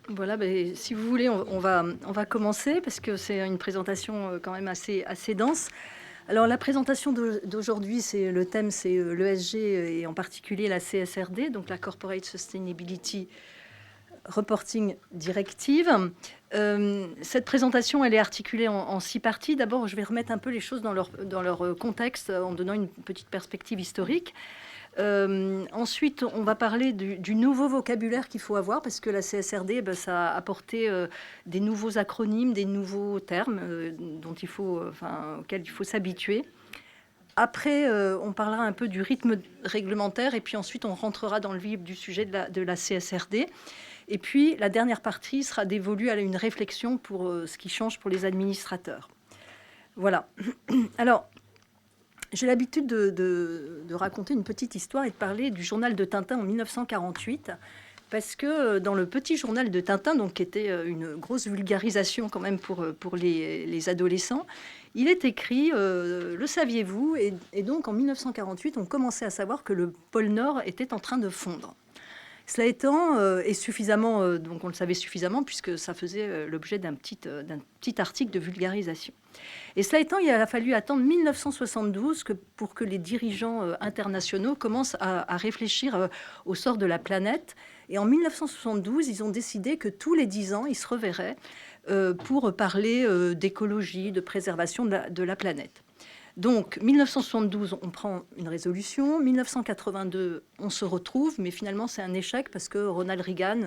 Voilà, beh, si vous voulez, on va commencer parce que c'est une présentation, quand même assez dense. Alors la présentation d'aujourd'hui, le thème, c'est, l'ESG, et en particulier la CSRD, donc la Corporate Sustainability Reporting Directive. Cette présentation, elle est articulée en 6 parties. D'abord, je vais remettre un peu les choses dans leur contexte, en donnant une petite perspective historique. Ensuite, on va parler du nouveau vocabulaire qu'il faut avoir parce que la CSRD, ça a apporté des nouveaux acronymes, des nouveaux termes auxquels il faut s'habituer. Après, on parlera un peu du rythme réglementaire et puis ensuite on rentrera dans le vif du sujet de la CSRD. Et puis la dernière partie sera dévolue à une réflexion pour ce qui change pour les administrateurs. Voilà. Alors, j'ai l'habitude de raconter une petite histoire et de parler du journal de Tintin en 1948, parce que dans le petit journal de Tintin, donc, qui était une grosse vulgarisation quand même pour les adolescents, il est écrit, le saviez-vous, et donc en 1948, on commençait à savoir que le pôle Nord était en train de fondre. Cela étant, et suffisamment, donc on le savait suffisamment puisque ça faisait l'objet d'un petit article de vulgarisation. Et cela étant, il a fallu attendre 1972 pour que les dirigeants internationaux commencent à réfléchir au sort de la planète. Et en 1972, ils ont décidé que tous les 10 ans, ils se reverraient pour parler d'écologie, de préservation de la planète. Donc, 1972, on prend une résolution. 1982, on se retrouve, mais finalement, c'est un échec parce que Ronald Reagan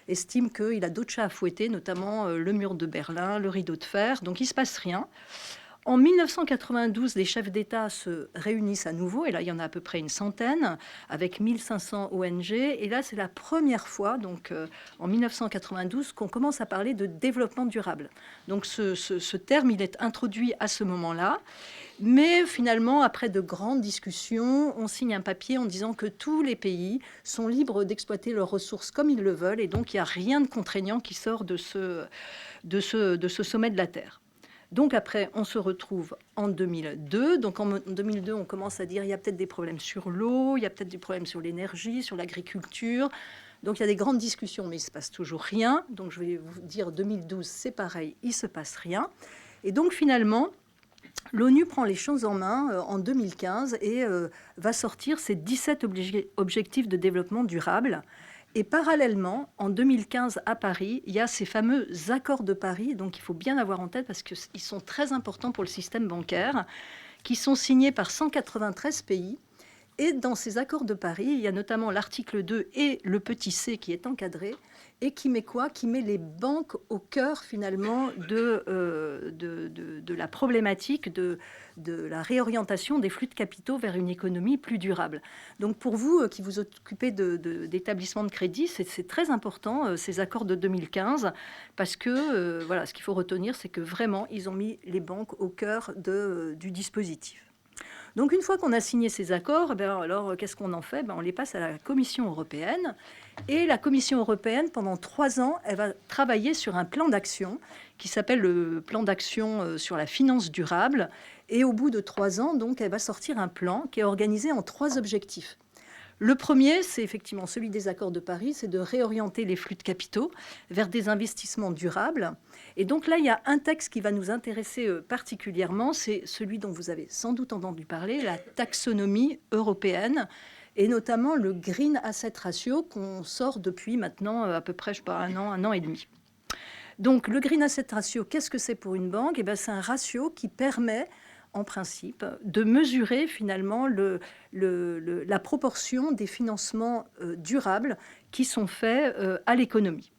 estime qu'il a d'autres chats à fouetter, notamment le mur de Berlin, le rideau de fer. Donc, il ne se passe rien. En 1992, les chefs d'État se réunissent à nouveau, et là, il y en a à peu près une centaine, avec 1500 ONG. Et là, c'est la première fois, donc en 1992, qu'on commence à parler de développement durable. Donc, ce terme, il est introduit à ce moment-là. Mais finalement, après de grandes discussions, on signe un papier en disant que tous les pays sont libres d'exploiter leurs ressources comme ils le veulent, et donc il n'y a rien de contraignant qui sort de ce sommet de la Terre. Donc après, on se retrouve en 2002. Donc en 2002, on commence à dire il y a peut-être des problèmes sur l'eau, il y a peut-être des problèmes sur l'énergie, sur l'agriculture. Donc il y a des grandes discussions, mais il ne se passe toujours rien. Donc je vais vous dire 2012, c'est pareil, il ne se passe rien. Et donc finalement, l'ONU prend les choses en main en 2015 et va sortir ses 17 objectifs de développement durable. Et parallèlement, en 2015 à Paris, il y a ces fameux accords de Paris, donc il faut bien avoir en tête parce qu'ils sont très importants pour le système bancaire, qui sont signés par 193 pays. Et dans ces accords de Paris, il y a notamment l'article 2 et le petit c qui est encadré et qui met quoi? Qui met les banques au cœur finalement de la problématique de la réorientation des flux de capitaux vers une économie plus durable. Donc pour vous qui vous occupez d'établissements de crédit, c'est très important ces accords de 2015 parce que voilà, ce qu'il faut retenir, c'est que vraiment ils ont mis les banques au cœur du dispositif. Donc une fois qu'on a signé ces accords, alors qu'est-ce qu'on en fait? On les passe à la Commission européenne. Et la Commission européenne, pendant 3 ans, elle va travailler sur un plan d'action qui s'appelle le plan d'action sur la finance durable. Et au bout de 3 ans, donc, elle va sortir un plan qui est organisé en 3 objectifs. Le premier, c'est effectivement celui des accords de Paris, c'est de réorienter les flux de capitaux vers des investissements durables. Et donc là, il y a un texte qui va nous intéresser particulièrement, c'est celui dont vous avez sans doute entendu parler, la taxonomie européenne, et notamment le Green Asset Ratio qu'on sort depuis maintenant à peu près, je sais pas, un an et demi. Donc le Green Asset Ratio, qu'est-ce que c'est pour une banque? C'est un ratio qui permet en principe, de mesurer finalement la proportion des financements durables qui sont faits à l'économie.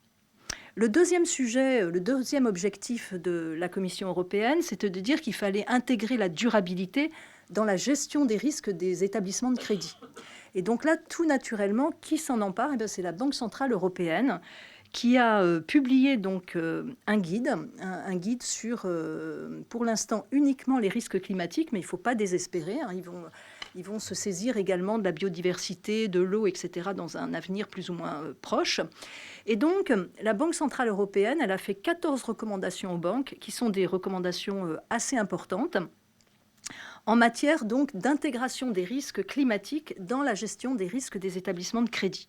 Le deuxième sujet, le deuxième objectif de la Commission européenne, c'était de dire qu'il fallait intégrer la durabilité dans la gestion des risques des établissements de crédit. Et donc là, tout naturellement, qui s'en empare? C'est la Banque centrale européenne qui a publié donc un guide sur, pour l'instant, uniquement les risques climatiques, mais il ne faut pas désespérer. Ils vont se saisir également de la biodiversité, de l'eau, etc., dans un avenir plus ou moins proche. Et donc, la Banque centrale européenne, elle a fait 14 recommandations aux banques, qui sont des recommandations assez importantes, en matière donc d'intégration des risques climatiques dans la gestion des risques des établissements de crédit.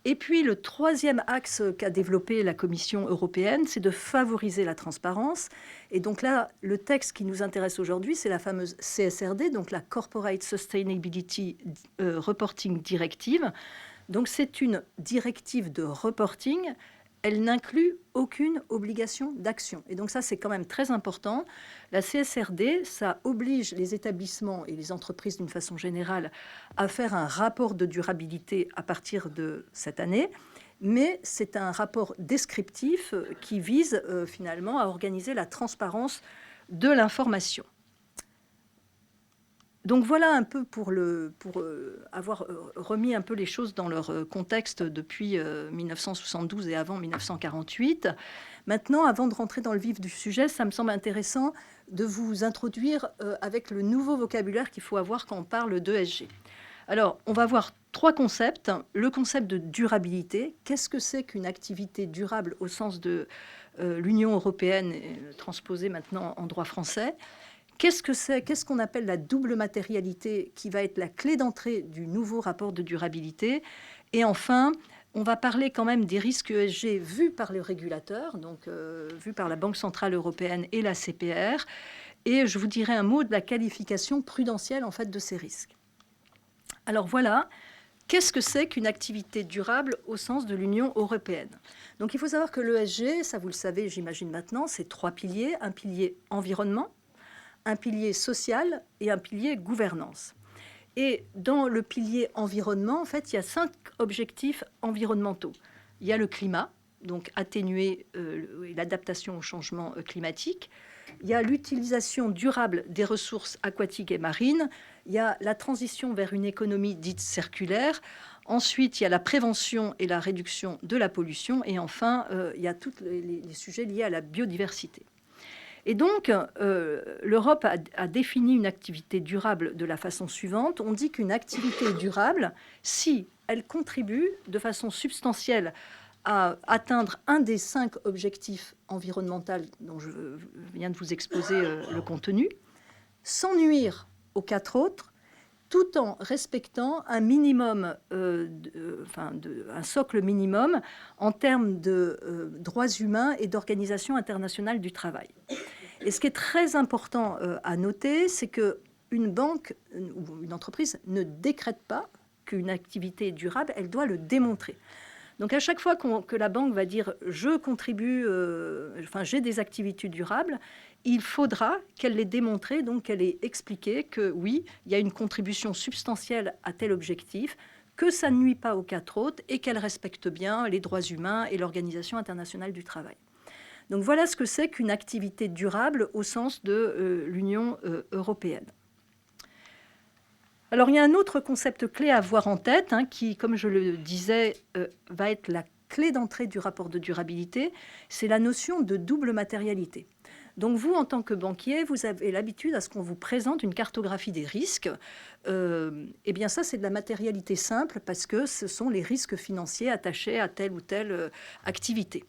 Et puis le troisième axe qu'a développé la Commission européenne, c'est de favoriser la transparence. Et donc là, le texte qui nous intéresse aujourd'hui, c'est la fameuse CSRD, donc la Corporate Sustainability Reporting Directive. Donc c'est une directive de reporting. Elle n'inclut aucune obligation d'action. Et donc ça, c'est quand même très important. La CSRD, ça oblige les établissements et les entreprises d'une façon générale à faire un rapport de durabilité à partir de cette année. Mais c'est un rapport descriptif qui vise finalement à organiser la transparence de l'information. Donc voilà un peu pour avoir remis un peu les choses dans leur contexte depuis 1972 et avant 1948. Maintenant, avant de rentrer dans le vif du sujet, ça me semble intéressant de vous introduire avec le nouveau vocabulaire qu'il faut avoir quand on parle d'ESG. Alors, on va voir 3 concepts. Le concept de durabilité. Qu'est-ce que c'est qu'une activité durable au sens de l'Union européenne, transposée maintenant en droit français ? Qu'est-ce qu'on appelle la double matérialité qui va être la clé d'entrée du nouveau rapport de durabilité? Et enfin, on va parler quand même des risques ESG vus par le régulateur, donc vus par la Banque centrale européenne et la CPR. Et je vous dirai un mot de la qualification prudentielle en fait de ces risques. Alors voilà, qu'est-ce que c'est qu'une activité durable au sens de l'Union européenne? Donc il faut savoir que l'ESG, ça vous le savez, j'imagine maintenant, c'est 3 piliers. Un pilier environnement, un pilier social et un pilier gouvernance. Et dans le pilier environnement, en fait, il y a 5 objectifs environnementaux. Il y a le climat, donc atténuer l'adaptation au changement climatique. Il y a l'utilisation durable des ressources aquatiques et marines. Il y a la transition vers une économie dite circulaire. Ensuite, il y a la prévention et la réduction de la pollution. Et enfin, il y a tous les sujets liés à la biodiversité. Et donc, l'Europe a défini une activité durable de la façon suivante. On dit qu'une activité est durable si elle contribue de façon substantielle à atteindre un des 5 objectifs environnementaux dont je viens de vous exposer le contenu, sans nuire aux 4 autres, tout en respectant un minimum, un socle minimum en termes de droits humains et d'organisation internationale du travail. Et ce qui est très important à noter, c'est qu'une banque ou une entreprise ne décrète pas qu'une activité est durable, elle doit le démontrer. Donc à chaque fois que la banque va dire « je contribue, j'ai des activités durables », il faudra qu'elle l'ait démontré, donc qu'elle ait expliqué que oui, il y a une contribution substantielle à tel objectif, que ça ne nuit pas aux 4 autres et qu'elle respecte bien les droits humains et l'Organisation internationale du travail. Donc voilà ce que c'est qu'une activité durable au sens de l'Union européenne. Alors il y a un autre concept clé à avoir en tête, qui, comme je le disais, va être la clé d'entrée du rapport de durabilité, c'est la notion de double matérialité. Donc vous, en tant que banquier, vous avez l'habitude à ce qu'on vous présente une cartographie des risques. Eh bien ça, c'est de la matérialité simple parce que ce sont les risques financiers attachés à telle ou telle activité.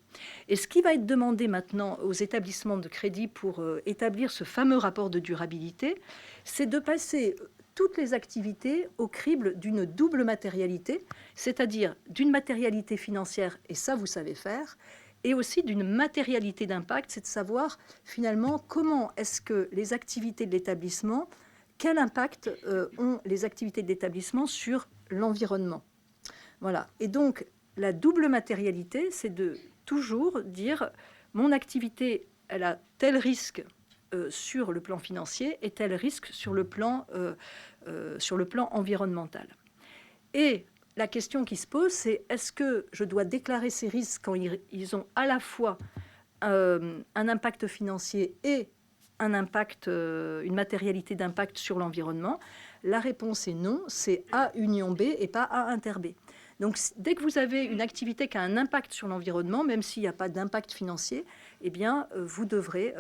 Et ce qui va être demandé maintenant aux établissements de crédit pour établir ce fameux rapport de durabilité, c'est de passer toutes les activités au crible d'une double matérialité, c'est-à-dire d'une matérialité financière, et ça vous savez faire, et aussi d'une matérialité d'impact, c'est de savoir finalement comment est-ce que les activités de l'établissement, quel impact ont les activités de l'établissement sur l'environnement. Voilà. Et donc, la double matérialité, c'est de toujours dire mon activité, elle a tel risque sur le plan financier et tel risque sur le plan environnemental. Et la question qui se pose, c'est est-ce que je dois déclarer ces risques quand ils ont à la fois un impact financier et un impact, une matérialité d'impact sur l'environnement? La réponse est non, c'est A union B et pas A inter B. Donc dès que vous avez une activité qui a un impact sur l'environnement, même s'il n'y a pas d'impact financier, eh bien vous devrez,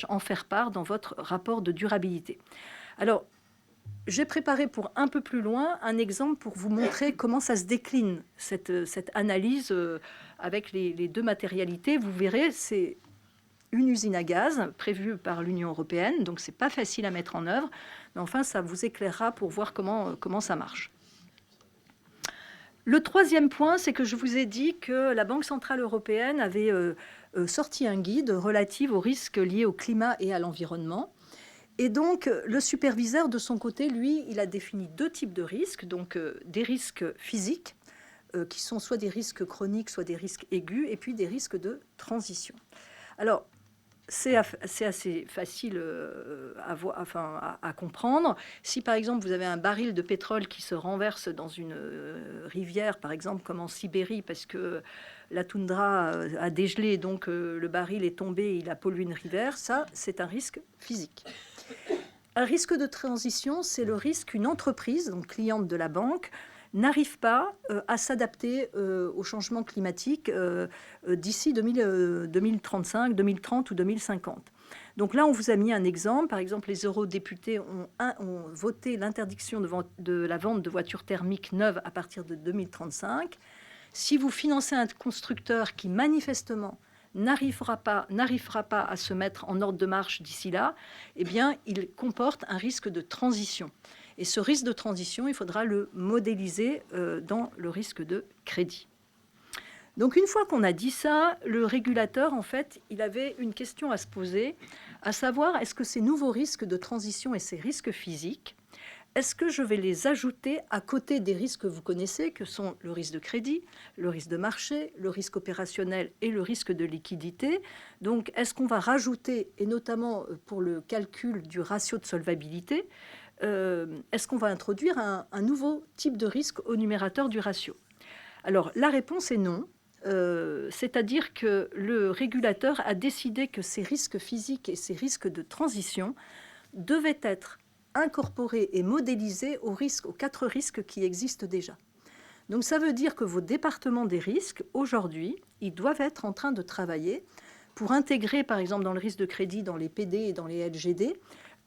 en faire part dans votre rapport de durabilité. Alors, j'ai préparé pour un peu plus loin un exemple pour vous montrer comment ça se décline, cette analyse avec les 2 matérialités. Vous verrez, c'est une usine à gaz prévue par l'Union européenne, donc c'est pas facile à mettre en œuvre, mais enfin ça vous éclairera pour voir comment ça marche. Le troisième point, c'est que je vous ai dit que la Banque centrale européenne avait sorti un guide relatif aux risques liés au climat et à l'environnement. Et donc, le superviseur, de son côté, lui, il a défini 2 types de risques. Donc, des risques physiques, qui sont soit des risques chroniques, soit des risques aigus, et puis des risques de transition. Alors, c'est assez facile à comprendre. Si, par exemple, vous avez un baril de pétrole qui se renverse dans une rivière, par exemple, comme en Sibérie, parce que la toundra a dégelé, donc le baril est tombé, il a pollué une rivière, ça, c'est un risque physique. Un risque de transition, c'est le risque qu'une entreprise, donc cliente de la banque, n'arrive pas à s'adapter au changement climatique d'ici 2035, 2030 ou 2050. Donc là, on vous a mis un exemple. Par exemple, les eurodéputés ont voté l'interdiction de la vente de voitures thermiques neuves à partir de 2035. Si vous financez un constructeur qui manifestement n'arrivera pas à se mettre en ordre de marche d'ici là, eh bien, il comporte un risque de transition. Et ce risque de transition, il faudra le modéliser dans le risque de crédit. Donc, une fois qu'on a dit ça, le régulateur, en fait, il avait une question à se poser, à savoir, est-ce que ces nouveaux risques de transition et ces risques physiques, est-ce que je vais les ajouter à côté des risques que vous connaissez, que sont le risque de crédit, le risque de marché, le risque opérationnel et le risque de liquidité? Donc, est-ce qu'on va rajouter, et notamment pour le calcul du ratio de solvabilité, est-ce qu'on va introduire un nouveau type de risque au numérateur du ratio? Alors, la réponse est non. C'est-à-dire que le régulateur a décidé que ces risques physiques et ces risques de transition devaient être incorporés et modélisés aux 4 risques qui existent déjà. Donc ça veut dire que vos départements des risques, aujourd'hui, ils doivent être en train de travailler pour intégrer, par exemple, dans le risque de crédit, dans les PD et dans les LGD,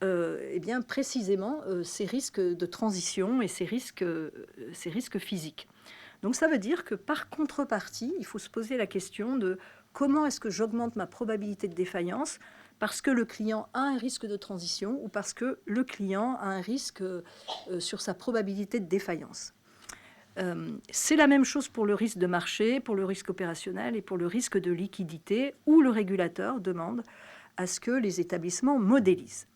eh bien, précisément ces risques de transition et ces risques physiques. Donc ça veut dire que par contrepartie, il faut se poser la question de comment est-ce que j'augmente ma probabilité de défaillance parce que le client a un risque de transition ou parce que le client a un risque sur sa probabilité de défaillance. C'est la même chose pour le risque de marché, pour le risque opérationnel et pour le risque de liquidité, où le régulateur demande à ce que les établissements modélisent.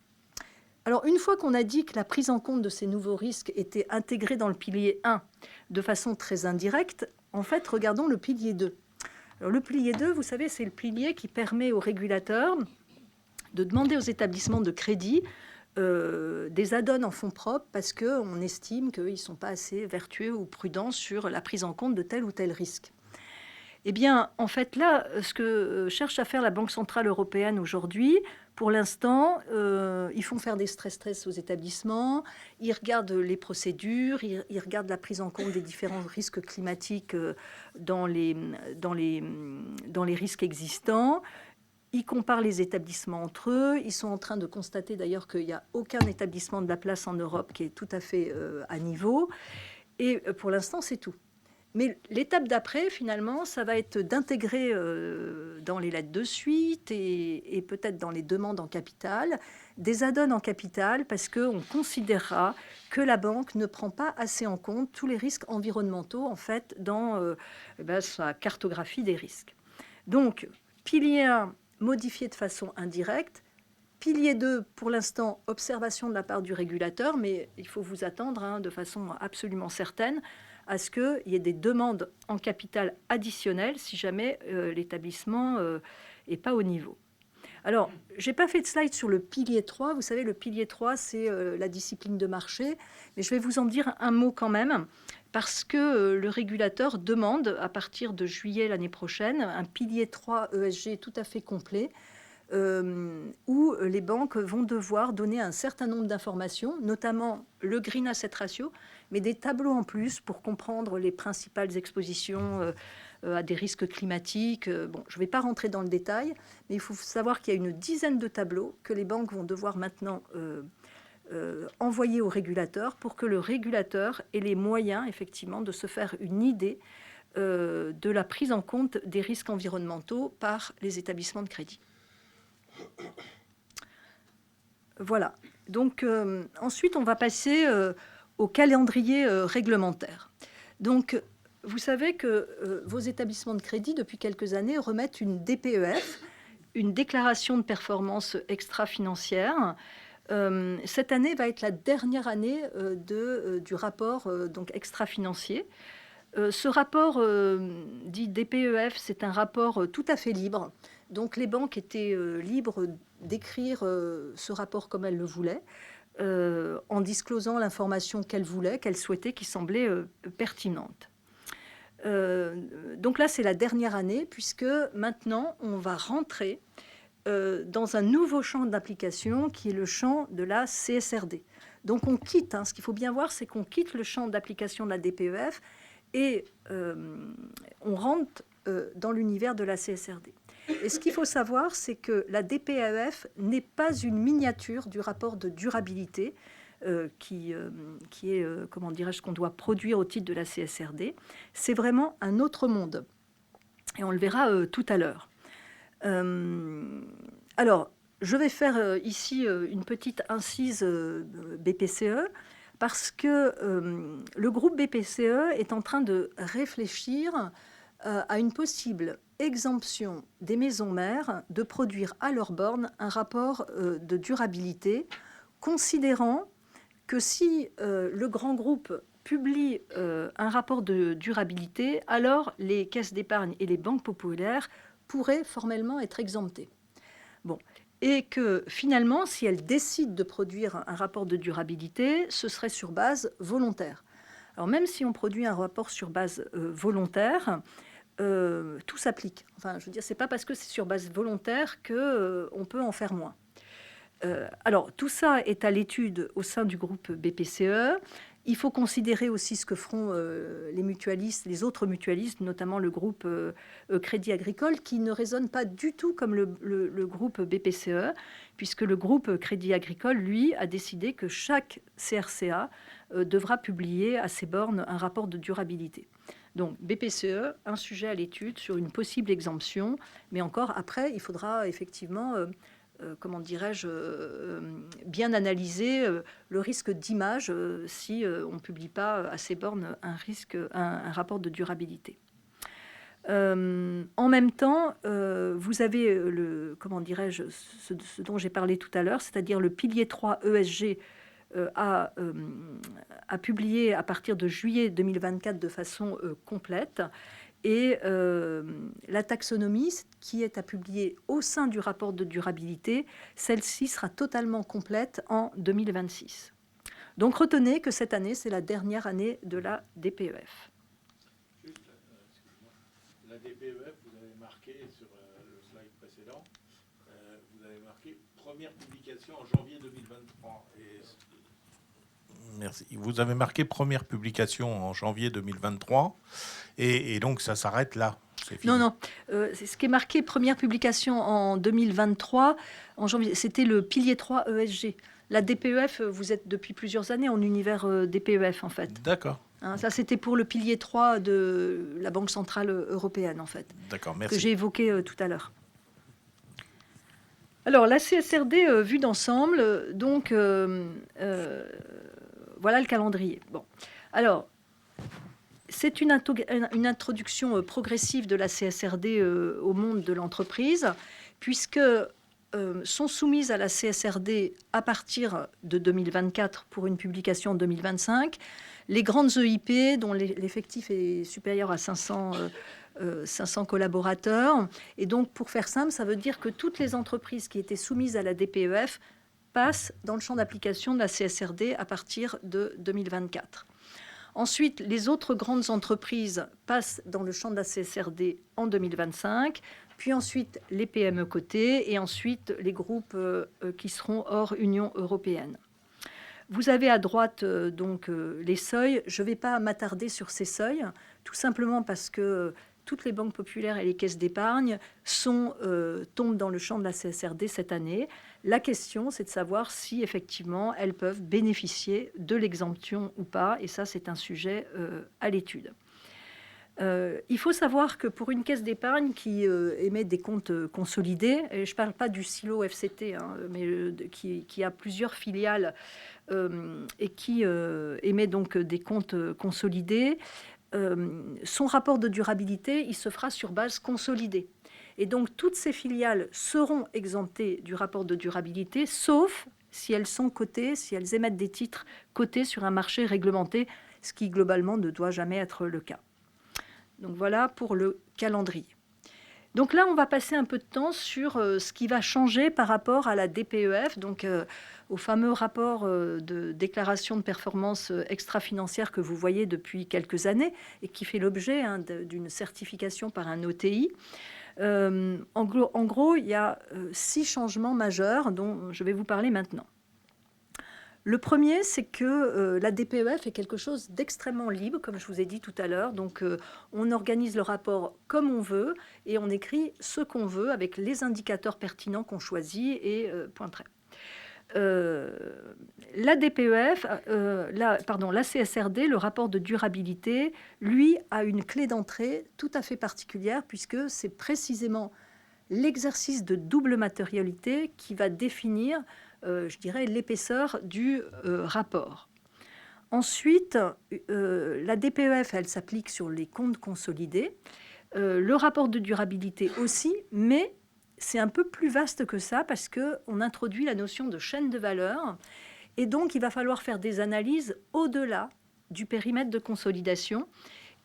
Alors, une fois qu'on a dit que la prise en compte de ces nouveaux risques était intégrée dans le pilier 1 de façon très indirecte, en fait, regardons le pilier 2. Alors, le pilier 2, vous savez, c'est le pilier qui permet aux régulateurs de demander aux établissements de crédit des add-ons en fonds propres parce qu'on estime qu'ils ne sont pas assez vertueux ou prudents sur la prise en compte de tel ou tel risque. Eh bien, en fait, là, ce que cherche à faire la Banque centrale européenne aujourd'hui, pour l'instant, ils font faire des stress tests aux établissements, ils regardent les procédures, ils regardent la prise en compte des différents risques climatiques dans les risques existants. Ils comparent les établissements entre eux. Ils sont en train de constater d'ailleurs qu'il n'y a aucun établissement de la place en Europe qui est tout à fait à niveau. Et pour l'instant, c'est tout. Mais l'étape d'après, finalement, ça va être d'intégrer dans les lettres de suite et peut-être dans les demandes en capital, des add-ons en capital parce qu'on considérera que la banque ne prend pas assez en compte tous les risques environnementaux, en fait, dans sa cartographie des risques. Donc, pilier 1, modifié de façon indirecte. Pilier 2, pour l'instant, observation de la part du régulateur, mais il faut vous attendre de façon absolument certaine à ce qu'il y ait des demandes en capital additionnel si jamais l'établissement n'est pas au niveau. Alors, je n'ai pas fait de slide sur le pilier 3. Vous savez, le pilier 3, c'est la discipline de marché. Mais je vais vous en dire un mot quand même, parce que le régulateur demande, à partir de juillet l'année prochaine, un pilier 3 ESG tout à fait complet, où les banques vont devoir donner un certain nombre d'informations, notamment le Green Asset Ratio, mais des tableaux en plus pour comprendre les principales expositions à des risques climatiques. Bon, je ne vais pas rentrer dans le détail, mais il faut savoir qu'il y a une dizaine de tableaux que les banques vont devoir maintenant envoyer au régulateur pour que le régulateur ait les moyens, effectivement, de se faire une idée de la prise en compte des risques environnementaux par les établissements de crédit. Voilà. Donc, ensuite, on va passer au calendrier réglementaire. Donc, vous savez que vos établissements de crédit, depuis quelques années, remettent une DPEF, une déclaration de performance extra-financière. Cette année va être la dernière année du rapport donc extra-financier. Ce rapport dit DPEF, c'est un rapport tout à fait libre. Donc les banques étaient libres d'écrire ce rapport comme elles le voulaient, en disclosant l'information qu'elles voulaient, qu'elles souhaitaient, qui semblait pertinente. Donc là, c'est la dernière année, puisque maintenant, on va rentrer dans un nouveau champ d'application qui est le champ de la CSRD. Donc on quitte, ce qu'il faut bien voir, c'est qu'on quitte le champ d'application de la DPEF et on rentre dans l'univers de la CSRD. Et ce qu'il faut savoir, c'est que la DPEF n'est pas une miniature du rapport de durabilité qui est, comment dirais-je, qu'on doit produire au titre de la CSRD. C'est vraiment un autre monde. Et on le verra tout à l'heure. Alors, je vais faire ici une petite incise BPCE, parce que le groupe BPCE est en train de réfléchir à une possible exemption des maisons mères de produire à leur borne un rapport de durabilité, considérant que si le grand groupe publie un rapport de durabilité, alors les caisses d'épargne et les banques populaires pourraient formellement être exemptées. Bon. Et que finalement, si elles décident de produire un rapport de durabilité, ce serait sur base volontaire. Alors même si on produit un rapport sur base volontaire, tout s'applique. Enfin, je veux dire, c'est pas parce que c'est sur base volontaire qu'on peut en faire moins. Alors, tout ça est à l'étude au sein du groupe BPCE. Il faut considérer aussi ce que feront les mutualistes, les autres mutualistes, notamment le groupe Crédit Agricole, qui ne raisonne pas du tout comme le groupe BPCE, puisque le groupe Crédit Agricole, lui, a décidé que chaque CRCA devra publier à ses bornes un rapport de durabilité. Donc, BPCE, un sujet à l'étude sur une possible exemption, mais encore après, il faudra effectivement... comment dirais-je, bien analyser le risque d'image si on ne publie pas à ces bornes un rapport de durabilité. En même temps, vous avez comment dirais-je, ce dont j'ai parlé tout à l'heure, c'est-à-dire le pilier 3 ESG a publié à partir de juillet 2024 de façon complète. Et la taxonomie qui est à publier au sein du rapport de durabilité, celle-ci sera totalement complète en 2026. Donc retenez que cette année, c'est la dernière année de la DPEF. Juste, excusez-moi, la DPEF, vous avez marqué sur le slide précédent, vous avez marqué première publication en janvier 2023. Merci. Vous avez marqué première publication en janvier 2023. Et donc, ça s'arrête là. Non. C'est ce qui est marqué première publication en 2023, en janvier. C'était le pilier 3 ESG. La DPEF, vous êtes depuis plusieurs années en univers DPEF, en fait. D'accord. Ça, c'était pour le pilier 3 de la Banque Centrale Européenne, en fait. D'accord, merci. Que j'ai évoqué tout à l'heure. Alors, la CSRD vue d'ensemble, donc, voilà le calendrier. Bon. Alors... C'est une introduction progressive de la CSRD au monde de l'entreprise, puisque sont soumises à la CSRD à partir de 2024 pour une publication en 2025 les grandes EIP dont l'effectif est supérieur à 500 collaborateurs. Et donc, pour faire simple, ça veut dire que toutes les entreprises qui étaient soumises à la DPEF passent dans le champ d'application de la CSRD à partir de 2024. Ensuite, les autres grandes entreprises passent dans le champ de la CSRD en 2025, puis ensuite les PME cotées et ensuite les groupes qui seront hors Union européenne. Vous avez à droite donc les seuils. Je ne vais pas m'attarder sur ces seuils, tout simplement parce que toutes les banques populaires et les caisses d'épargne tombent dans le champ de la CSRD cette année. La question, c'est de savoir si effectivement elles peuvent bénéficier de l'exemption ou pas, et ça, c'est un sujet à l'étude. Il faut savoir que pour une caisse d'épargne qui émet des comptes consolidés, et je ne parle pas du silo FCT, mais qui a plusieurs filiales et qui émet donc des comptes consolidés, son rapport de durabilité, il se fera sur base consolidée. Et donc, toutes ces filiales seront exemptées du rapport de durabilité, sauf si elles sont cotées, si elles émettent des titres cotés sur un marché réglementé, ce qui, globalement, ne doit jamais être le cas. Donc, voilà pour le calendrier. Donc là, on va passer un peu de temps sur ce qui va changer par rapport à la DPEF, donc au fameux rapport de déclaration de performance extra-financière que vous voyez depuis quelques années et qui fait l'objet d'une certification par un OTI. En gros, il y a 6 changements majeurs dont je vais vous parler maintenant. Le premier, c'est que la DPEF est quelque chose d'extrêmement libre, comme je vous ai dit tout à l'heure. Donc, on organise le rapport comme on veut et on écrit ce qu'on veut avec les indicateurs pertinents qu'on choisit et point près. La DPEF, la CSRD, le rapport de durabilité, lui, a une clé d'entrée tout à fait particulière puisque c'est précisément l'exercice de double matérialité qui va définir je dirais, l'épaisseur du rapport. Ensuite, la DPEF, elle s'applique sur les comptes consolidés. Le rapport de durabilité aussi, mais c'est un peu plus vaste que ça parce qu'on introduit la notion de chaîne de valeur. Et donc, il va falloir faire des analyses au-delà du périmètre de consolidation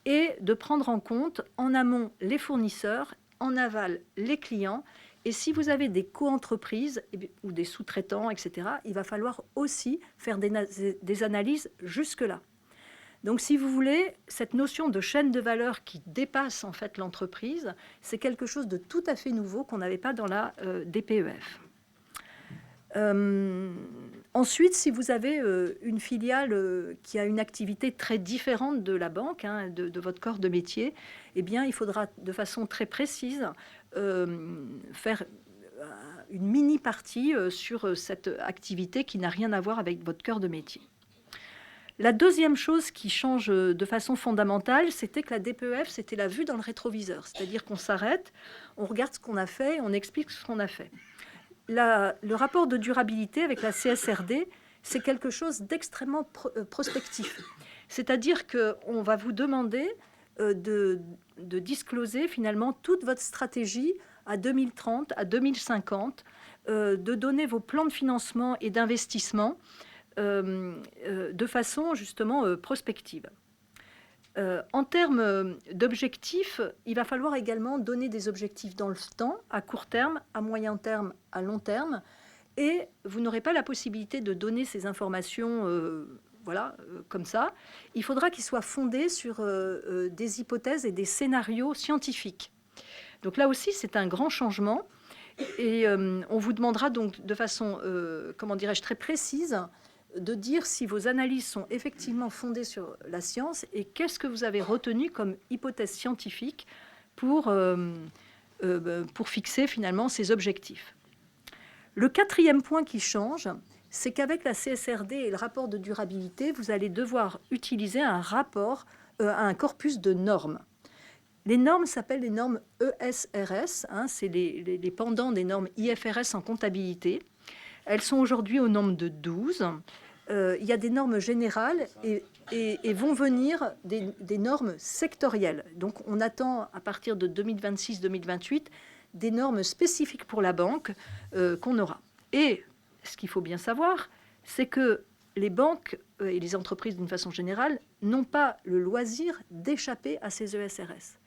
et de prendre en compte en amont les fournisseurs, en aval les clients. Et si vous avez des co-entreprises ou des sous-traitants, etc., il va falloir aussi faire des analyses jusque-là. Donc, si vous voulez, cette notion de chaîne de valeur qui dépasse en fait l'entreprise, c'est quelque chose de tout à fait nouveau qu'on n'avait pas dans la DPEF. Ensuite, si vous avez une filiale qui a une activité très différente de la banque, de votre corps de métier, eh bien, il faudra de façon très précise faire une mini-partie sur cette activité qui n'a rien à voir avec votre cœur de métier. La deuxième chose qui change de façon fondamentale, c'était que la DPEF, c'était la vue dans le rétroviseur. C'est-à-dire qu'on s'arrête, on regarde ce qu'on a fait, on explique ce qu'on a fait. Le rapport de durabilité avec la CSRD, c'est quelque chose d'extrêmement prospectif. C'est-à-dire qu'on va vous demander de discloser finalement toute votre stratégie à 2030, à 2050, de donner vos plans de financement et d'investissement de façon justement prospective. En termes d'objectifs, il va falloir également donner des objectifs dans le temps, à court terme, à moyen terme, à long terme, et vous n'aurez pas la possibilité de donner ces informations comme ça. Il faudra qu'ils soient fondés sur des hypothèses et des scénarios scientifiques. Donc là aussi, c'est un grand changement, et on vous demandera donc de façon, très précise, de dire si vos analyses sont effectivement fondées sur la science et qu'est-ce que vous avez retenu comme hypothèse scientifique pour fixer finalement ces objectifs. Le quatrième point qui change, c'est qu'avec la CSRD et le rapport de durabilité, vous allez devoir utiliser un corpus de normes. Les normes s'appellent les normes ESRS, c'est les pendants des normes IFRS en comptabilité. Elles sont aujourd'hui au nombre de 12. Il y a des normes générales et vont venir des normes sectorielles. Donc, on attend à partir de 2026-2028 des normes spécifiques pour la banque qu'on aura. Et ce qu'il faut bien savoir, c'est que les banques et les entreprises d'une façon générale n'ont pas le loisir d'échapper à ces ESRS.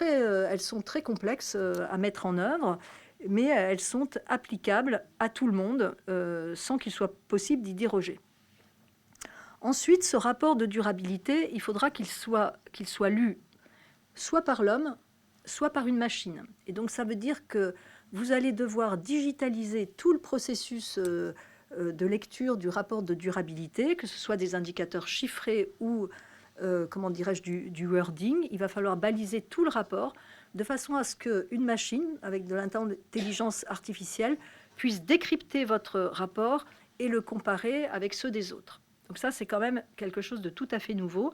Elles sont très complexes à mettre en œuvre, mais elles sont applicables à tout le monde sans qu'il soit possible d'y déroger. Ensuite, ce rapport de durabilité, il faudra qu'il soit lu soit par l'homme, soit par une machine. Et donc, ça veut dire que vous allez devoir digitaliser tout le processus de lecture du rapport de durabilité, que ce soit des indicateurs chiffrés ou du wording. Il va falloir baliser tout le rapport de façon à ce qu'une machine, avec de l'intelligence artificielle, puisse décrypter votre rapport et le comparer avec ceux des autres. Donc ça, c'est quand même quelque chose de tout à fait nouveau.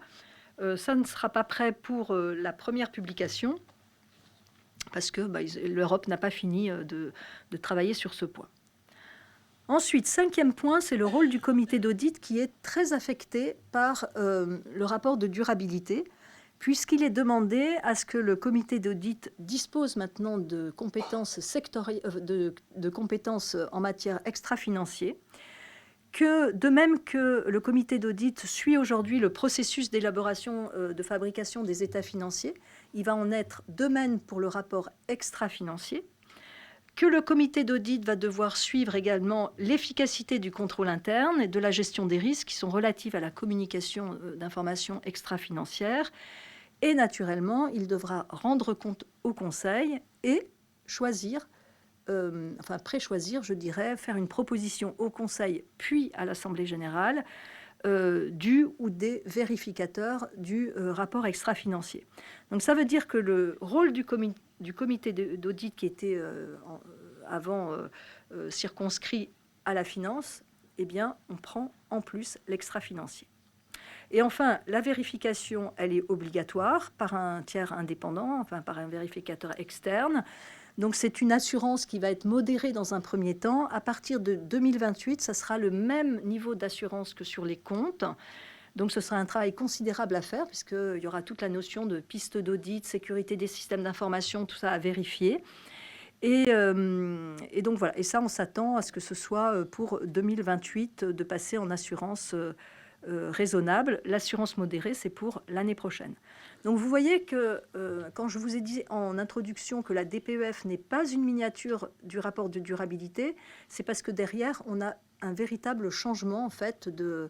Ça ne sera pas prêt pour la première publication, parce que l'Europe n'a pas fini de travailler sur ce point. Ensuite, cinquième point, c'est le rôle du comité d'audit qui est très affecté par le rapport de durabilité. puisqu'il est demandé à ce que le comité d'audit dispose maintenant de compétences de compétences en matière extra-financière, que de même que le comité d'audit suit aujourd'hui le processus d'élaboration de fabrication des états financiers, il va en être de même pour le rapport extra-financier, que le comité d'audit va devoir suivre également l'efficacité du contrôle interne et de la gestion des risques qui sont relatifs à la communication d'informations extra-financières. Et naturellement, il devra rendre compte au Conseil et choisir, préchoisir, je dirais, faire une proposition au Conseil puis à l'Assemblée générale du ou des vérificateurs du rapport extra-financier. Donc ça veut dire que le rôle du comité d'audit qui était avant circonscrit à la finance, eh bien, on prend en plus l'extra-financier. Et enfin, la vérification, elle est obligatoire par un tiers indépendant, enfin par un vérificateur externe. Donc c'est une assurance qui va être modérée dans un premier temps. À partir de 2028, ça sera le même niveau d'assurance que sur les comptes. Donc ce sera un travail considérable à faire, puisqu'il y aura toute la notion de piste d'audit, sécurité des systèmes d'information, tout ça à vérifier. Et donc voilà, et ça on s'attend à ce que ce soit pour 2028 de passer en assurance raisonnable. L'assurance modérée, c'est pour l'année prochaine. Donc vous voyez que quand je vous ai dit en introduction que la DPEF n'est pas une miniature du rapport de durabilité, c'est parce que derrière, on a un véritable changement en fait de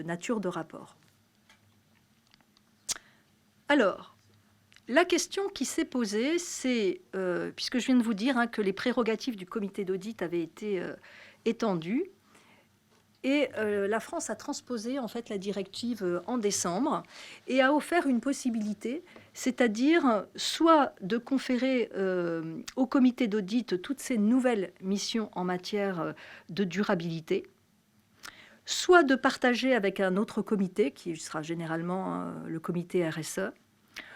nature de rapport. Alors, la question qui s'est posée, c'est, puisque je viens de vous dire que les prérogatives du comité d'audit avaient été étendues, et la France a transposé en fait la directive en décembre et a offert une possibilité, c'est-à-dire soit de conférer au comité d'audit toutes ces nouvelles missions en matière de durabilité, soit de partager avec un autre comité, qui sera généralement le comité RSE,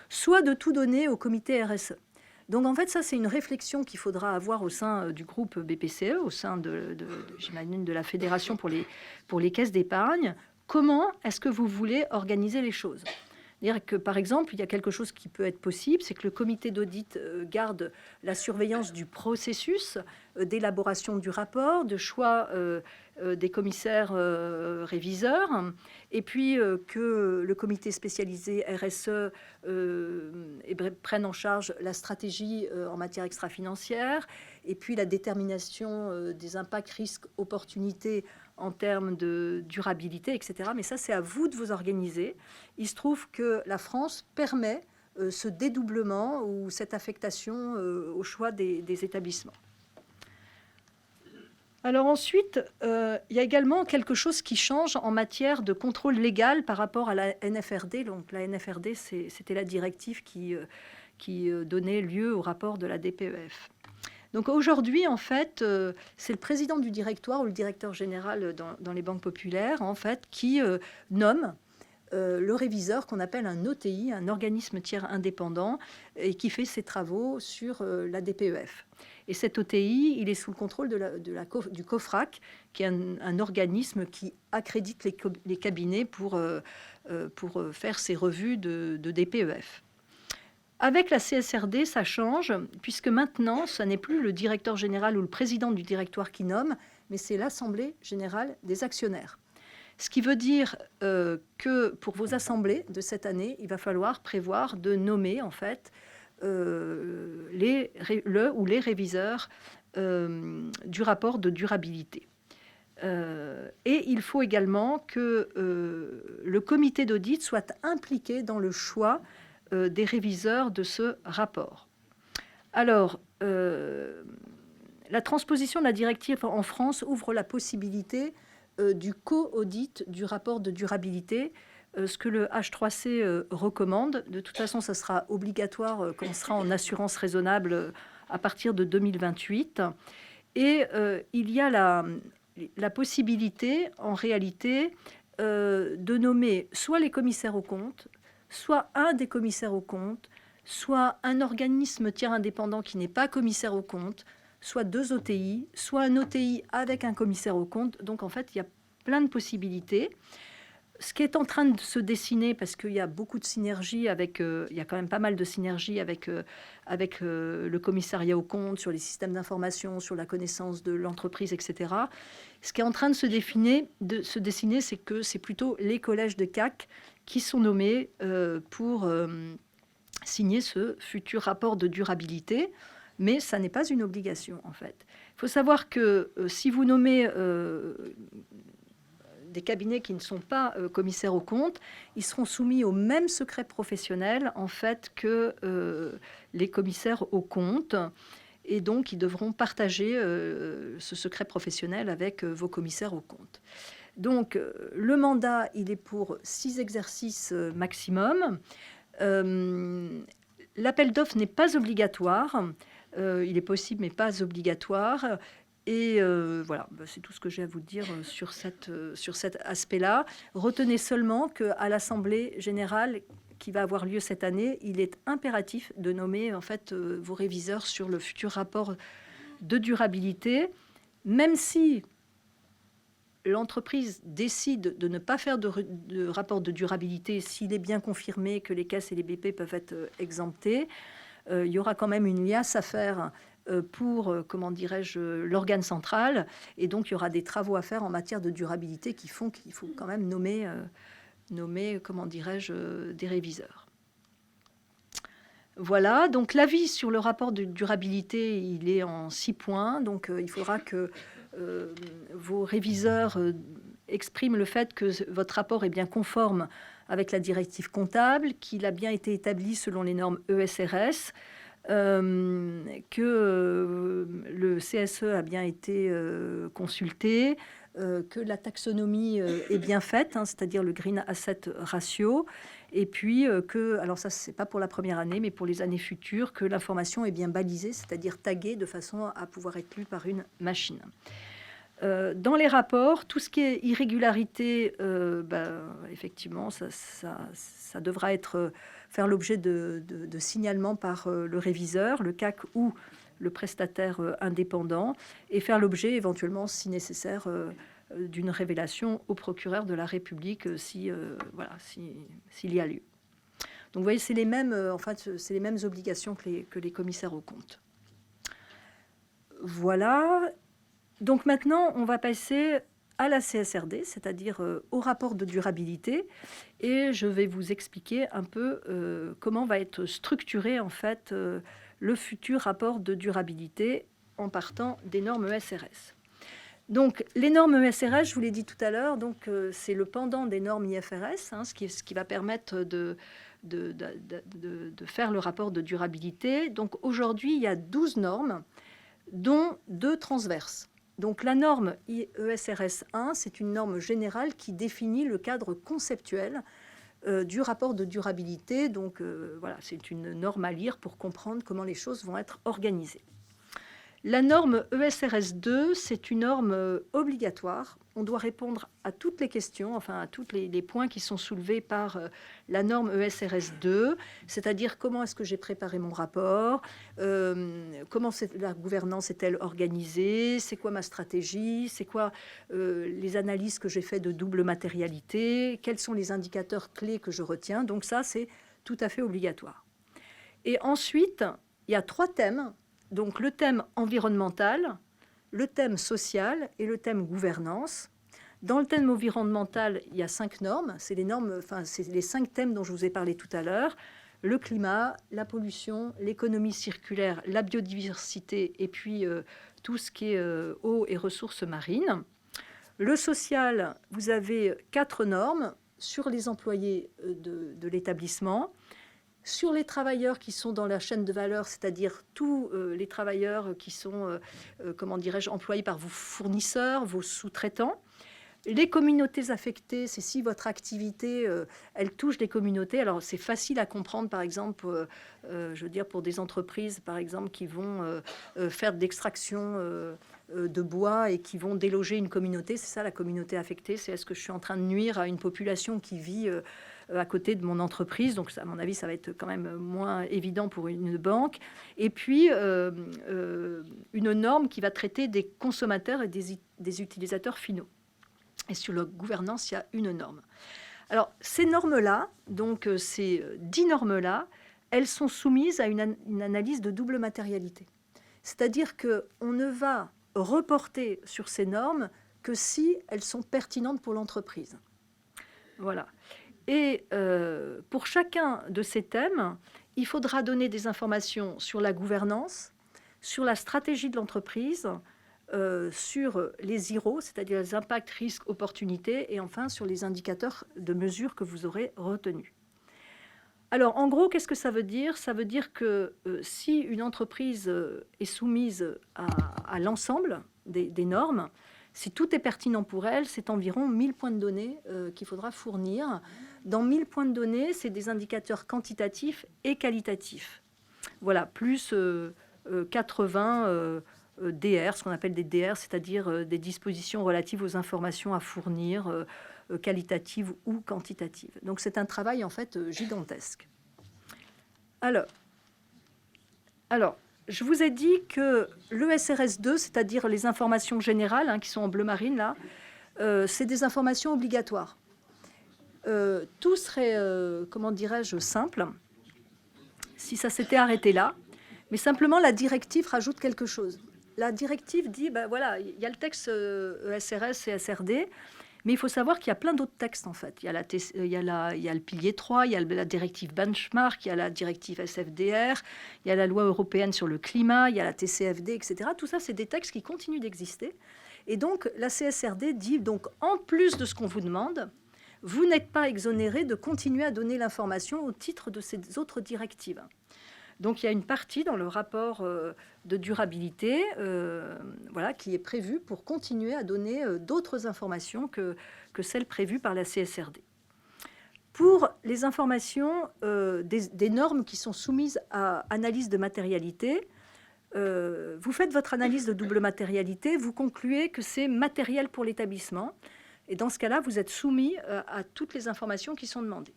soit de tout donner au comité RSE. Donc en fait, ça, c'est une réflexion qu'il faudra avoir au sein du groupe BPCE, au sein j'imagine, de la Fédération pour les caisses d'épargne. Comment est-ce que vous voulez organiser les choses ? C'est-à-dire que, par exemple, il y a quelque chose qui peut être possible, c'est que le comité d'audit garde la surveillance du processus d'élaboration du rapport, de choix des commissaires réviseurs, et puis que le comité spécialisé RSE prenne en charge la stratégie en matière extra-financière, et puis la détermination des impacts, risques, opportunités en termes de durabilité, etc. Mais ça, c'est à vous de vous organiser. Il se trouve que la France permet ce dédoublement ou cette affectation au choix des établissements. Alors ensuite, il y a également quelque chose qui change en matière de contrôle légal par rapport à la NFRD. Donc la NFRD, c'était la directive qui donnait lieu au rapport de la DPEF. Donc aujourd'hui, en fait, c'est le président du directoire ou le directeur général dans les banques populaires, en fait, qui nomme le réviseur qu'on appelle un OTI, un organisme tiers indépendant, et qui fait ses travaux sur la DPEF. Et cet OTI, il est sous le contrôle du COFRAC, qui est un organisme qui accrédite les cabinets pour faire ses revues de DPEF. Avec la CSRD, ça change, puisque maintenant, ce n'est plus le directeur général ou le président du directoire qui nomme, mais c'est l'Assemblée générale des actionnaires. Ce qui veut dire que pour vos assemblées de cette année, il va falloir prévoir de nommer, en fait, le ou les réviseurs du rapport de durabilité. Et il faut également que le comité d'audit soit impliqué dans le choix des réviseurs de ce rapport. Alors, la transposition de la directive en France ouvre la possibilité du co-audit du rapport de durabilité, ce que le H3C recommande. De toute façon, ça sera obligatoire quand on sera en assurance raisonnable à partir de 2028. Et il y a la possibilité, en réalité, de nommer soit les commissaires aux comptes, soit un des commissaires aux comptes, soit un organisme tiers indépendant qui n'est pas commissaire aux comptes, soit deux OTI, soit un OTI avec un commissaire aux comptes. Donc, en fait, il y a plein de possibilités. Ce qui est en train de se dessiner, parce qu'il y a beaucoup de synergies avec, il y a quand même pas mal de synergies avec le commissariat aux comptes, sur les systèmes d'information, sur la connaissance de l'entreprise, etc. Ce qui est en train de se dessiner, c'est que c'est plutôt les collèges de CAC qui sont nommés pour signer ce futur rapport de durabilité, mais ça n'est pas une obligation, en fait. Il faut savoir que si vous nommez des cabinets qui ne sont pas commissaires aux comptes, ils seront soumis au même secret professionnel en fait que les commissaires aux comptes, et donc ils devront partager ce secret professionnel avec vos commissaires aux comptes. Donc le mandat, il est pour 6 exercices maximum. L'appel d'offres n'est pas obligatoire. Il est possible mais pas obligatoire. Et voilà, c'est tout ce que j'ai à vous dire sur cet aspect-là. Retenez seulement qu'à l'Assemblée générale qui va avoir lieu cette année, il est impératif de nommer en fait vos réviseurs sur le futur rapport de durabilité, même si l'entreprise décide de ne pas faire de rapport de durabilité, s'il est bien confirmé que les caisses et les BP peuvent être exemptés, il y aura quand même une liasse à faire pour, comment dirais-je, l'organe central. Et donc, il y aura des travaux à faire en matière de durabilité qui font qu'il faut quand même nommer comment dirais-je, des réviseurs. Voilà, donc l'avis sur le rapport de durabilité, il est en 6 points. Donc, il faudra que vos réviseurs expriment le fait que votre rapport est bien conforme avec la directive comptable, qu'il a bien été établi selon les normes ESRS, que le CSE a bien été consulté, que la taxonomie est bien faite, hein, c'est-à-dire le Green Asset Ratio, et puis que, alors ça c'est pas pour la première année, mais pour les années futures, que l'information est bien balisée, c'est-à-dire taguée de façon à pouvoir être lue par une machine. Dans les rapports, tout ce qui est irrégularité, effectivement, ça devra faire l'objet de signalement par le réviseur, le CAC ou le prestataire indépendant, et faire l'objet éventuellement, si nécessaire, d'une révélation au procureur de la République s'il y a lieu. Donc vous voyez, c'est les mêmes obligations que les commissaires aux comptes. Voilà. Donc maintenant, on va passer à la CSRD, c'est-à-dire au rapport de durabilité, et je vais vous expliquer un peu comment va être structuré en fait le futur rapport de durabilité en partant des normes ESRS. Donc les normes ESRS, je vous l'ai dit tout à l'heure, donc c'est le pendant des normes IFRS, hein, ce qui va permettre de faire le rapport de durabilité. Donc aujourd'hui, il y a 12 normes, dont 2 transverses. Donc la norme ESRS 1, c'est une norme générale qui définit le cadre conceptuel du rapport de durabilité. Donc voilà, c'est une norme à lire pour comprendre comment les choses vont être organisées. La norme ESRS 2, c'est une norme obligatoire. On doit répondre à toutes les questions, enfin à tous les points qui sont soulevés par la norme ESRS 2, c'est-à-dire comment est-ce que j'ai préparé mon rapport, comment la gouvernance est-elle organisée, c'est quoi ma stratégie, c'est quoi les analyses que j'ai faites de double matérialité, quels sont les indicateurs clés que je retiens. Donc ça, c'est tout à fait obligatoire. Et ensuite, il y a 3 thèmes. Donc le thème environnemental, le thème social et le thème gouvernance. Dans le thème environnemental, il y a 5 normes. C'est les 5 thèmes dont je vous ai parlé tout à l'heure. Le climat, la pollution, l'économie circulaire, la biodiversité et puis tout ce qui est eau et ressources marines. Le social, vous avez 4 normes sur les employés de l'établissement. Sur les travailleurs qui sont dans la chaîne de valeur, c'est-à-dire tous les travailleurs qui sont, employés par vos fournisseurs, vos sous-traitants. Les communautés affectées, c'est si votre activité, elle touche des communautés. Alors, c'est facile à comprendre, par exemple, je veux dire, pour des entreprises, par exemple, qui vont faire de l'extraction de bois et qui vont déloger une communauté. C'est ça, la communauté affectée. C'est est-ce que je suis en train de nuire à une population qui vit à côté de mon entreprise. Donc, à mon avis, ça va être quand même moins évident pour une banque. Et puis, une norme qui va traiter des consommateurs et des utilisateurs finaux. Et sur la gouvernance, il y a une norme. Alors, ces normes-là, donc ces 10 normes-là, elles sont soumises à une analyse de double matérialité. C'est-à-dire qu'on ne va reporter sur ces normes que si elles sont pertinentes pour l'entreprise. Voilà. Et pour chacun de ces thèmes, il faudra donner des informations sur la gouvernance, sur la stratégie de l'entreprise, sur les IRO, c'est-à-dire les impacts, risques, opportunités, et enfin sur les indicateurs de mesure que vous aurez retenus. Alors, en gros, qu'est-ce que ça veut dire? Ça veut dire que si une entreprise est soumise à l'ensemble des normes, si tout est pertinent pour elle, c'est environ 1000 points de données qu'il faudra fournir. Dans 1000 points de données, c'est des indicateurs quantitatifs et qualitatifs. Voilà, plus 80 DR, ce qu'on appelle des DR, c'est-à-dire des dispositions relatives aux informations à fournir, qualitatives ou quantitatives. Donc c'est un travail en fait gigantesque. Alors, je vous ai dit que l'ESRS 2, c'est-à-dire les informations générales, qui sont en bleu marine là, c'est des informations obligatoires. Tout serait, comment dirais-je, simple, si ça s'était arrêté là, mais simplement la directive rajoute quelque chose. La directive dit, ben voilà, il y a le texte ESRS et SRD, mais il faut savoir qu'il y a plein d'autres textes en fait. Il y a, il y a le pilier 3, il y a la directive benchmark, il y a la directive SFDR, il y a la loi européenne sur le climat, il y a la TCFD, etc. Tout ça, c'est des textes qui continuent d'exister. Et donc, la CSRD dit, donc, en plus de ce qu'on vous demande, vous n'êtes pas exonéré de continuer à donner l'information au titre de ces autres directives. Donc il y a une partie dans le rapport de durabilité voilà, qui est prévue pour continuer à donner d'autres informations que celles prévues par la CSRD. Pour les informations des normes qui sont soumises à analyse de matérialité, vous faites votre analyse de double matérialité, vous concluez que c'est matériel pour l'établissement. Et dans ce cas-là, vous êtes soumis à toutes les informations qui sont demandées.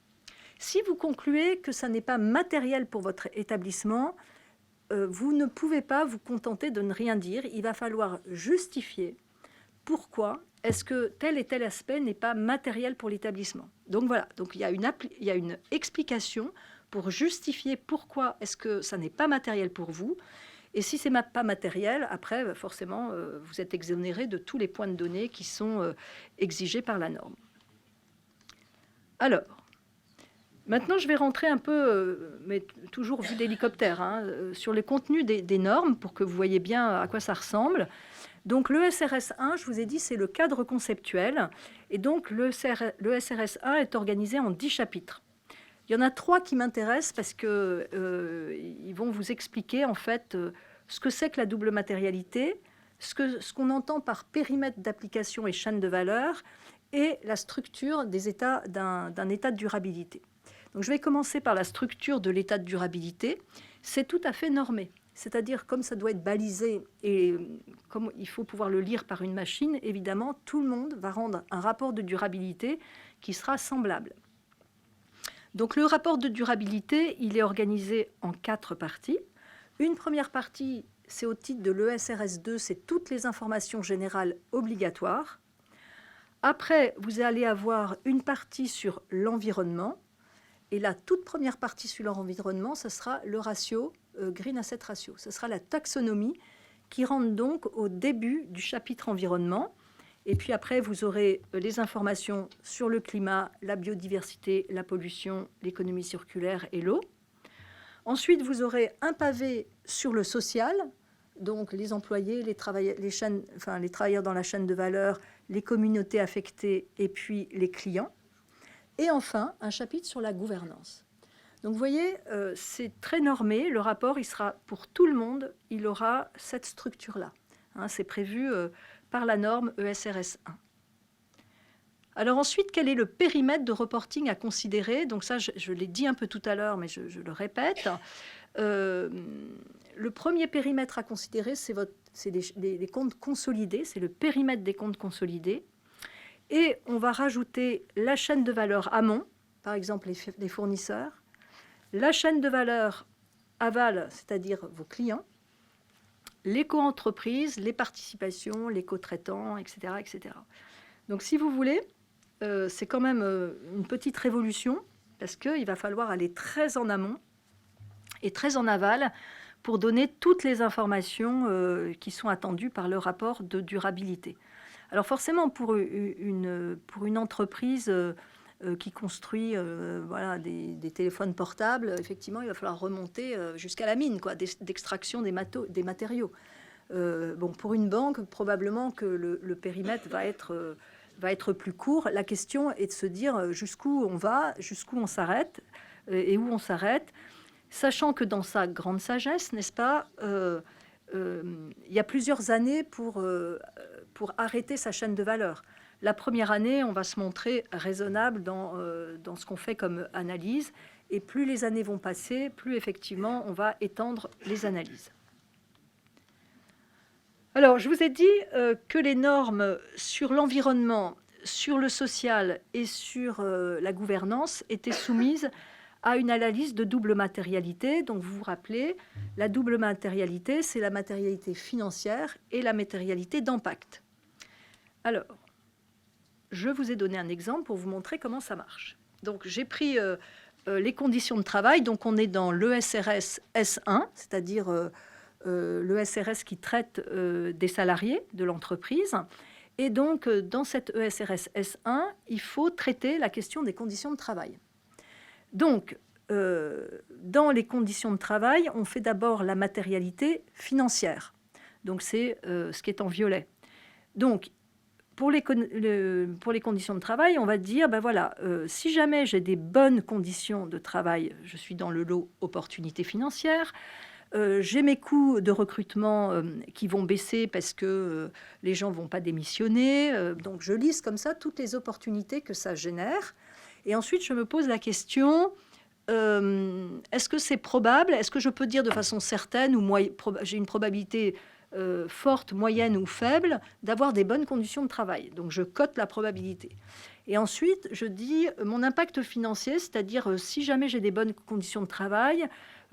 Si vous concluez que ça n'est pas matériel pour votre établissement, vous ne pouvez pas vous contenter de ne rien dire. Il va falloir justifier pourquoi est-ce que tel et tel aspect n'est pas matériel pour l'établissement. Donc voilà, donc il y a une explication pour justifier pourquoi est-ce que ça n'est pas matériel pour vous. Et si ce n'est pas matériel, après, forcément, vous êtes exonéré de tous les points de données qui sont exigés par la norme. Alors, maintenant, je vais rentrer un peu, mais toujours vue d'hélicoptère, sur les contenus des normes pour que vous voyez bien à quoi ça ressemble. Donc, le SRS 1, je vous ai dit, c'est le cadre conceptuel. Et donc, le SRS 1 est organisé en 10 chapitres. Il y en a 3 qui m'intéressent parce qu'ils vont vous expliquer, en fait, ce que c'est que la double matérialité, ce qu'on entend par périmètre d'application et chaîne de valeur, et la structure des états d'un état de durabilité. Donc, je vais commencer par la structure de l'état de durabilité. C'est tout à fait normé. C'est-à-dire, comme ça doit être balisé et comme il faut pouvoir le lire par une machine, évidemment, tout le monde va rendre un rapport de durabilité qui sera semblable. Donc, le rapport de durabilité, il est organisé en 4 parties. Une première partie, c'est au titre de l'ESRS 2, c'est toutes les informations générales obligatoires. Après, vous allez avoir une partie sur l'environnement. Et la toute première partie sur l'environnement, ce sera le ratio, Green Asset Ratio. Ce sera la taxonomie qui rentre donc au début du chapitre environnement. Et puis après, vous aurez les informations sur le climat, la biodiversité, la pollution, l'économie circulaire et l'eau. Ensuite, vous aurez un pavé sur le social, donc les employés, les travailleurs dans la chaîne de valeur, les communautés affectées et puis les clients. Et enfin, un chapitre sur la gouvernance. Donc vous voyez, c'est très normé. Le rapport, il sera pour tout le monde, il aura cette structure-là. C'est prévu par la norme ESRS 1. Alors ensuite, quel est le périmètre de reporting à considérer? Donc ça, je l'ai dit un peu tout à l'heure, mais je le répète. Le premier périmètre à considérer, c'est les comptes consolidés, c'est le périmètre des comptes consolidés. Et on va rajouter la chaîne de valeur amont, par exemple les fournisseurs, la chaîne de valeur aval, c'est-à-dire vos clients, les co-entreprises, les participations, les co-traitants, etc., etc. Donc, si vous voulez, c'est quand même une petite révolution parce qu'il va falloir aller très en amont et très en aval pour donner toutes les informations qui sont attendues par le rapport de durabilité. Alors forcément, pour une entreprise qui construit voilà, des téléphones portables, effectivement, il va falloir remonter jusqu'à la mine d'extraction des matériaux. Bon, pour une banque, probablement que le périmètre va être plus court. La question est de se dire jusqu'où on va, jusqu'où on s'arrête et où on s'arrête, sachant que dans sa grande sagesse, n'est-ce pas, il y a plusieurs années pour arrêter sa chaîne de valeur. La première année, on va se montrer raisonnable dans ce qu'on fait comme analyse, et plus les années vont passer, plus effectivement on va étendre les analyses. Alors, je vous ai dit que les normes sur l'environnement, sur le social et sur la gouvernance étaient soumises à une analyse de double matérialité. Donc, vous vous rappelez, la double matérialité, c'est la matérialité financière et la matérialité d'impact. Alors, je vous ai donné un exemple pour vous montrer comment ça marche. Donc, j'ai pris les conditions de travail. Donc, on est dans l'ESRS S1, c'est-à-dire le SRS qui traite des salariés de l'entreprise. Et donc, dans cette ESRS S1, il faut traiter la question des conditions de travail. Donc, dans les conditions de travail, on fait d'abord la matérialité financière. Donc, c'est ce qui est en violet. Donc, pour les conditions de travail, on va dire, ben voilà, si jamais j'ai des bonnes conditions de travail, je suis dans le lot opportunités financières. J'ai mes coûts de recrutement qui vont baisser parce que les gens ne vont pas démissionner. Donc, je liste comme ça toutes les opportunités que ça génère. Et ensuite, je me pose la question, est-ce que c'est probable? Est-ce que je peux dire de façon certaine ou j'ai une probabilité forte, moyenne ou faible d'avoir des bonnes conditions de travail? Donc, je cote la probabilité. Et ensuite, je dis mon impact financier, c'est-à-dire si jamais j'ai des bonnes conditions de travail,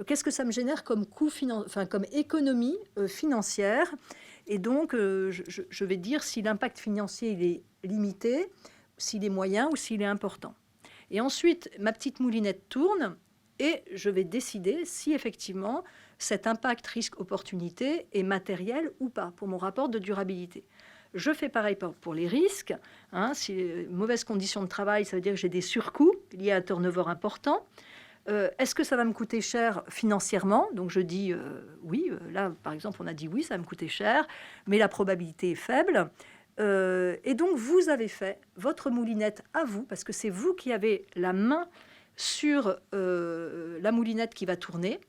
qu'est-ce que ça me génère comme coût comme économie financière? Et donc, je vais dire si l'impact financier il est limité, s'il est moyen ou s'il est important. Et ensuite, ma petite moulinette tourne et je vais décider si effectivement cet impact risque-opportunité est matériel ou pas pour mon rapport de durabilité. Je fais pareil pour les risques. Si mauvaise condition de travail, ça veut dire que j'ai des surcoûts liés à un turnover important. Est-ce que ça va me coûter cher financièrement? Donc je dis oui. Là, par exemple, on a dit oui, ça va me coûter cher, mais la probabilité est faible. Et donc, vous avez fait votre moulinette à vous, parce que c'est vous qui avez la main sur la moulinette qui va tourner,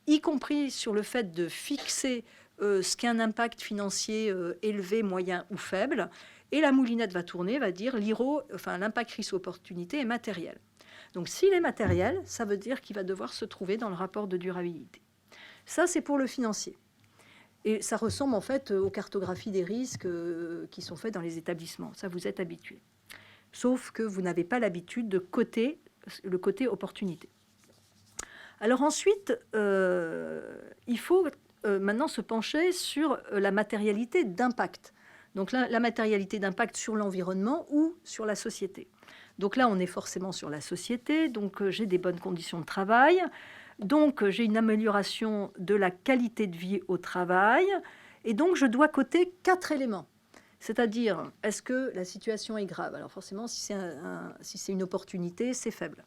y compris sur le fait de fixer ce qui a un impact financier élevé, moyen ou faible. Et la moulinette va tourner, va dire l'impact risque-opportunité est matériel. Donc, s'il est matériel, ça veut dire qu'il va devoir se trouver dans le rapport de durabilité. Ça, c'est pour le financier. Et ça ressemble en fait aux cartographies des risques qui sont faites dans les établissements. Ça, vous êtes habitué. Sauf que vous n'avez pas l'habitude de coter le côté opportunité. Alors ensuite, il faut maintenant se pencher sur la matérialité d'impact. Donc là, la matérialité d'impact sur l'environnement ou sur la société. Donc là, on est forcément sur la société. Donc j'ai des bonnes conditions de travail. Donc j'ai une amélioration de la qualité de vie au travail. Et donc je dois coter 4 éléments. C'est-à-dire, est-ce que la situation est grave? Alors forcément, si c'est une opportunité, c'est faible.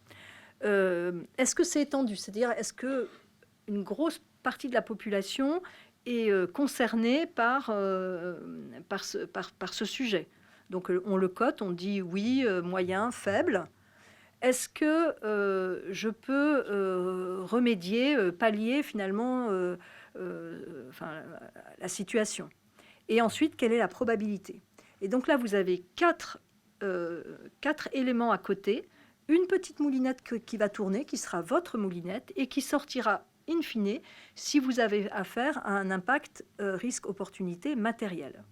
Est-ce que c'est étendu? C'est-à-dire, est-ce qu'une grosse partie de la population est concernée par ce sujet? Donc on le cote, on dit oui, moyen, faible. Est-ce que je peux remédier, pallier finalement la situation? Et ensuite, quelle est la probabilité? Et donc là, vous avez quatre éléments à côté. Une petite moulinette qui va tourner, qui sera votre moulinette, et qui sortira in fine si vous avez affaire à un impact risque-opportunité matériel.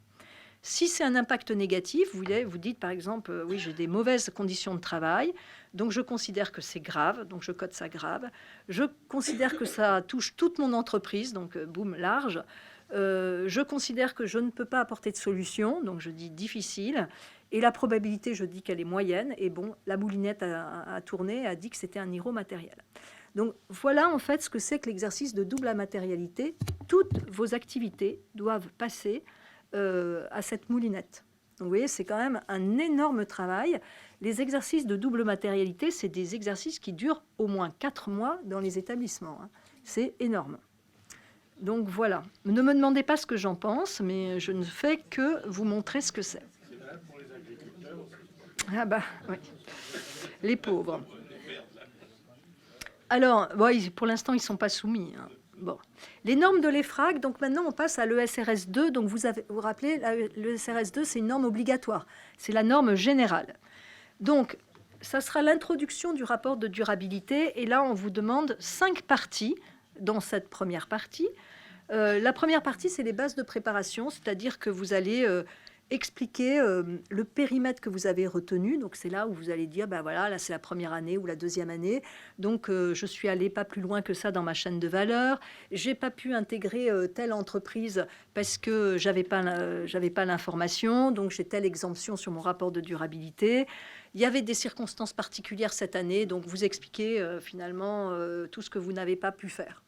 Si c'est un impact négatif, vous dites par exemple, oui, j'ai des mauvaises conditions de travail, donc je considère que c'est grave, donc je cote ça grave. Je considère que ça touche toute mon entreprise, donc boum, large. Je considère que je ne peux pas apporter de solution, donc je dis difficile. Et la probabilité, je dis qu'elle est moyenne. Et bon, la moulinette a tourné, a dit que c'était un IRO matériel. Donc voilà en fait ce que c'est que l'exercice de double matérialité. Toutes vos activités doivent passer à cette moulinette. Donc vous voyez, c'est quand même un énorme travail. Les exercices de double matérialité, c'est des exercices qui durent au moins 4 mois dans les établissements. C'est énorme. Donc voilà. Ne me demandez pas ce que j'en pense, mais je ne fais que vous montrer ce que c'est. C'est valable pour les agriculteurs aussi. Ah bah oui, les pauvres. Alors, bon, pour l'instant, ils ne sont pas soumis. Bon. Les normes de l'EFRAG, donc maintenant on passe à l'ESRS 2. Donc vous vous rappelez, l'ESRS 2, c'est une norme obligatoire. C'est la norme générale. Donc, ça sera l'introduction du rapport de durabilité. Et là, on vous demande 5 parties dans cette première partie. La première partie, c'est les bases de préparation, c'est-à-dire que vous allez expliquer le périmètre que vous avez retenu. Donc, c'est là où vous allez dire, ben voilà, là, c'est la première année ou la deuxième année. Donc, je suis allé pas plus loin que ça dans ma chaîne de valeur. J'ai pas pu intégrer telle entreprise parce que j'avais pas l'information. Donc, j'ai telle exemption sur mon rapport de durabilité. Il y avait des circonstances particulières cette année. Donc, vous expliquez finalement tout ce que vous n'avez pas pu faire.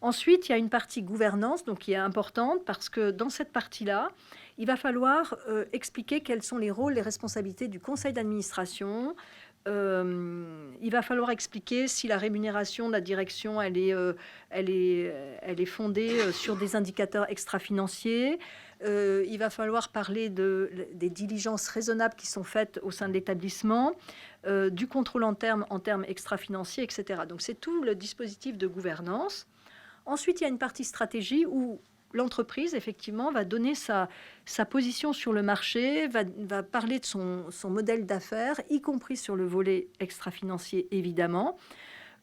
Ensuite, il y a une partie gouvernance, donc qui est importante parce que dans cette partie-là, il va falloir expliquer quels sont les rôles, les responsabilités du conseil d'administration. Il va falloir expliquer si la rémunération de la direction, elle est fondée sur des indicateurs extra-financiers. Il va falloir parler des diligences raisonnables qui sont faites au sein de l'établissement, du contrôle en termes extra-financiers, etc. Donc, c'est tout le dispositif de gouvernance. Ensuite, il y a une partie stratégie où l'entreprise, effectivement, va donner sa position sur le marché, va parler de son modèle d'affaires, y compris sur le volet extra-financier, évidemment,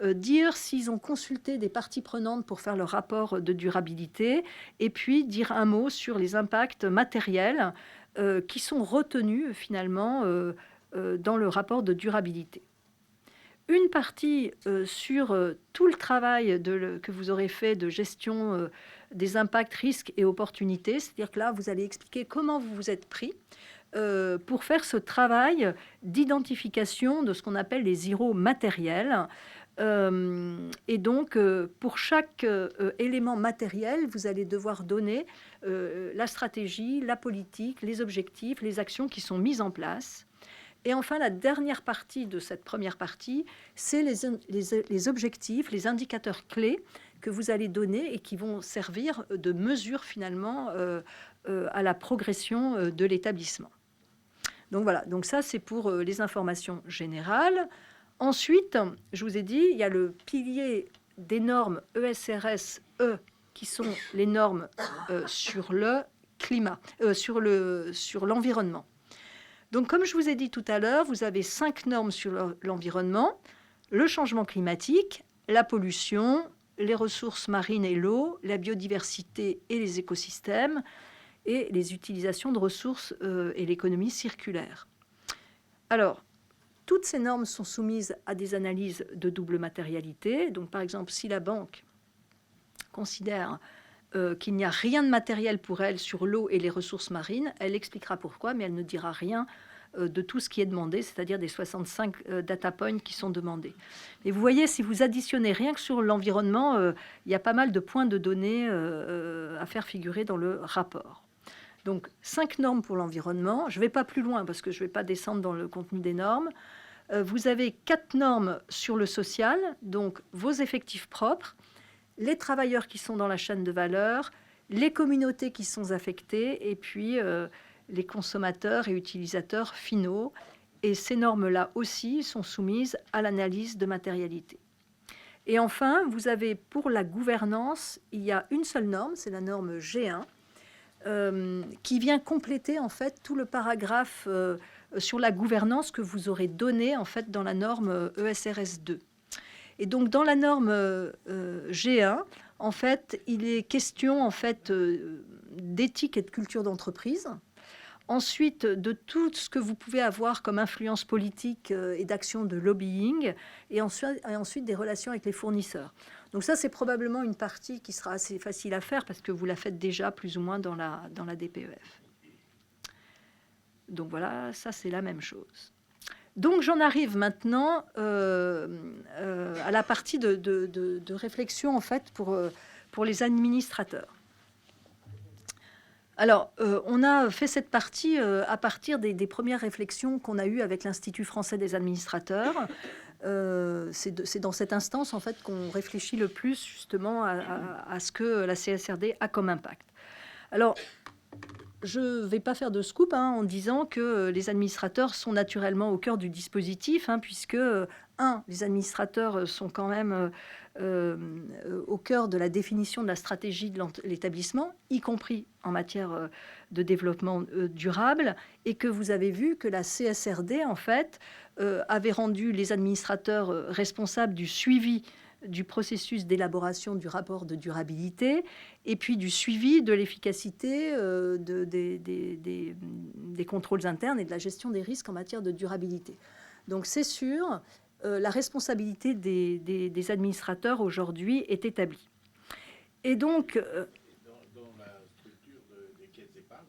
dire s'ils ont consulté des parties prenantes pour faire leur rapport de durabilité, et puis dire un mot sur les impacts matériels qui sont retenus, finalement, dans le rapport de durabilité. Une partie sur tout le travail que vous aurez fait de gestion des impacts, risques et opportunités. C'est-à-dire que là, vous allez expliquer comment vous vous êtes pris pour faire ce travail d'identification de ce qu'on appelle les IRO matériels. Et donc, pour chaque élément matériel, vous allez devoir donner la stratégie, la politique, les objectifs, les actions qui sont mises en place. Et enfin, la dernière partie de cette première partie, c'est les objectifs, les indicateurs clés que vous allez donner et qui vont servir de mesure finalement à la progression de l'établissement. Donc voilà, donc ça c'est pour les informations générales. Ensuite, je vous ai dit, il y a le pilier des normes ESRS E qui sont les normes sur le climat, sur l'environnement. Donc, comme je vous ai dit tout à l'heure, vous avez 5 normes sur l'environnement, le changement climatique, la pollution, les ressources marines et l'eau, la biodiversité et les écosystèmes, et les utilisations de ressources et l'économie circulaire. Alors, toutes ces normes sont soumises à des analyses de double matérialité. Donc, par exemple, si la banque considère qu'il n'y a rien de matériel pour elle sur l'eau et les ressources marines, elle expliquera pourquoi, mais elle ne dira rien de tout ce qui est demandé, c'est-à-dire des 65 data points qui sont demandés. Et vous voyez, si vous additionnez rien que sur l'environnement, il y a pas mal de points de données à faire figurer dans le rapport. Donc, 5 normes pour l'environnement. Je ne vais pas plus loin parce que je ne vais pas descendre dans le contenu des normes. Vous avez 4 normes sur le social, donc vos effectifs propres, les travailleurs qui sont dans la chaîne de valeur, les communautés qui sont affectées, et puis les consommateurs et utilisateurs finaux. Et ces normes-là aussi sont soumises à l'analyse de matérialité. Et enfin, vous avez pour la gouvernance, il y a une seule norme, c'est la norme G1, qui vient compléter en fait tout le paragraphe sur la gouvernance que vous aurez donné en fait dans la norme ESRS 2. Et donc, dans la norme G1, en fait, il est question en fait d'éthique et de culture d'entreprise. Ensuite, de tout ce que vous pouvez avoir comme influence politique et d'action de lobbying. Et ensuite, des relations avec les fournisseurs. Donc ça, c'est probablement une partie qui sera assez facile à faire parce que vous la faites déjà plus ou moins dans la DPEF. Donc voilà, ça c'est la même chose. Donc j'en arrive maintenant à la partie de réflexion en fait pour les administrateurs. Alors, on a fait cette partie à partir des premières réflexions qu'on a eues avec l'Institut français des administrateurs. C'est dans cette instance en fait qu'on réfléchit le plus justement à ce que la CSRD a comme impact. Alors, je ne vais pas faire de scoop en disant que les administrateurs sont naturellement au cœur du dispositif, puisque, les administrateurs sont quand même au cœur de la définition de la stratégie de l'établissement, y compris en matière de développement durable, et que vous avez vu que la CSRD, en fait, avait rendu les administrateurs responsables du suivi du processus d'élaboration du rapport de durabilité et puis du suivi de l'efficacité des contrôles internes et de la gestion des risques en matière de durabilité. Donc c'est sûr, la responsabilité des administrateurs aujourd'hui est établie. Et donc... dans la structure des caisses d'épargne,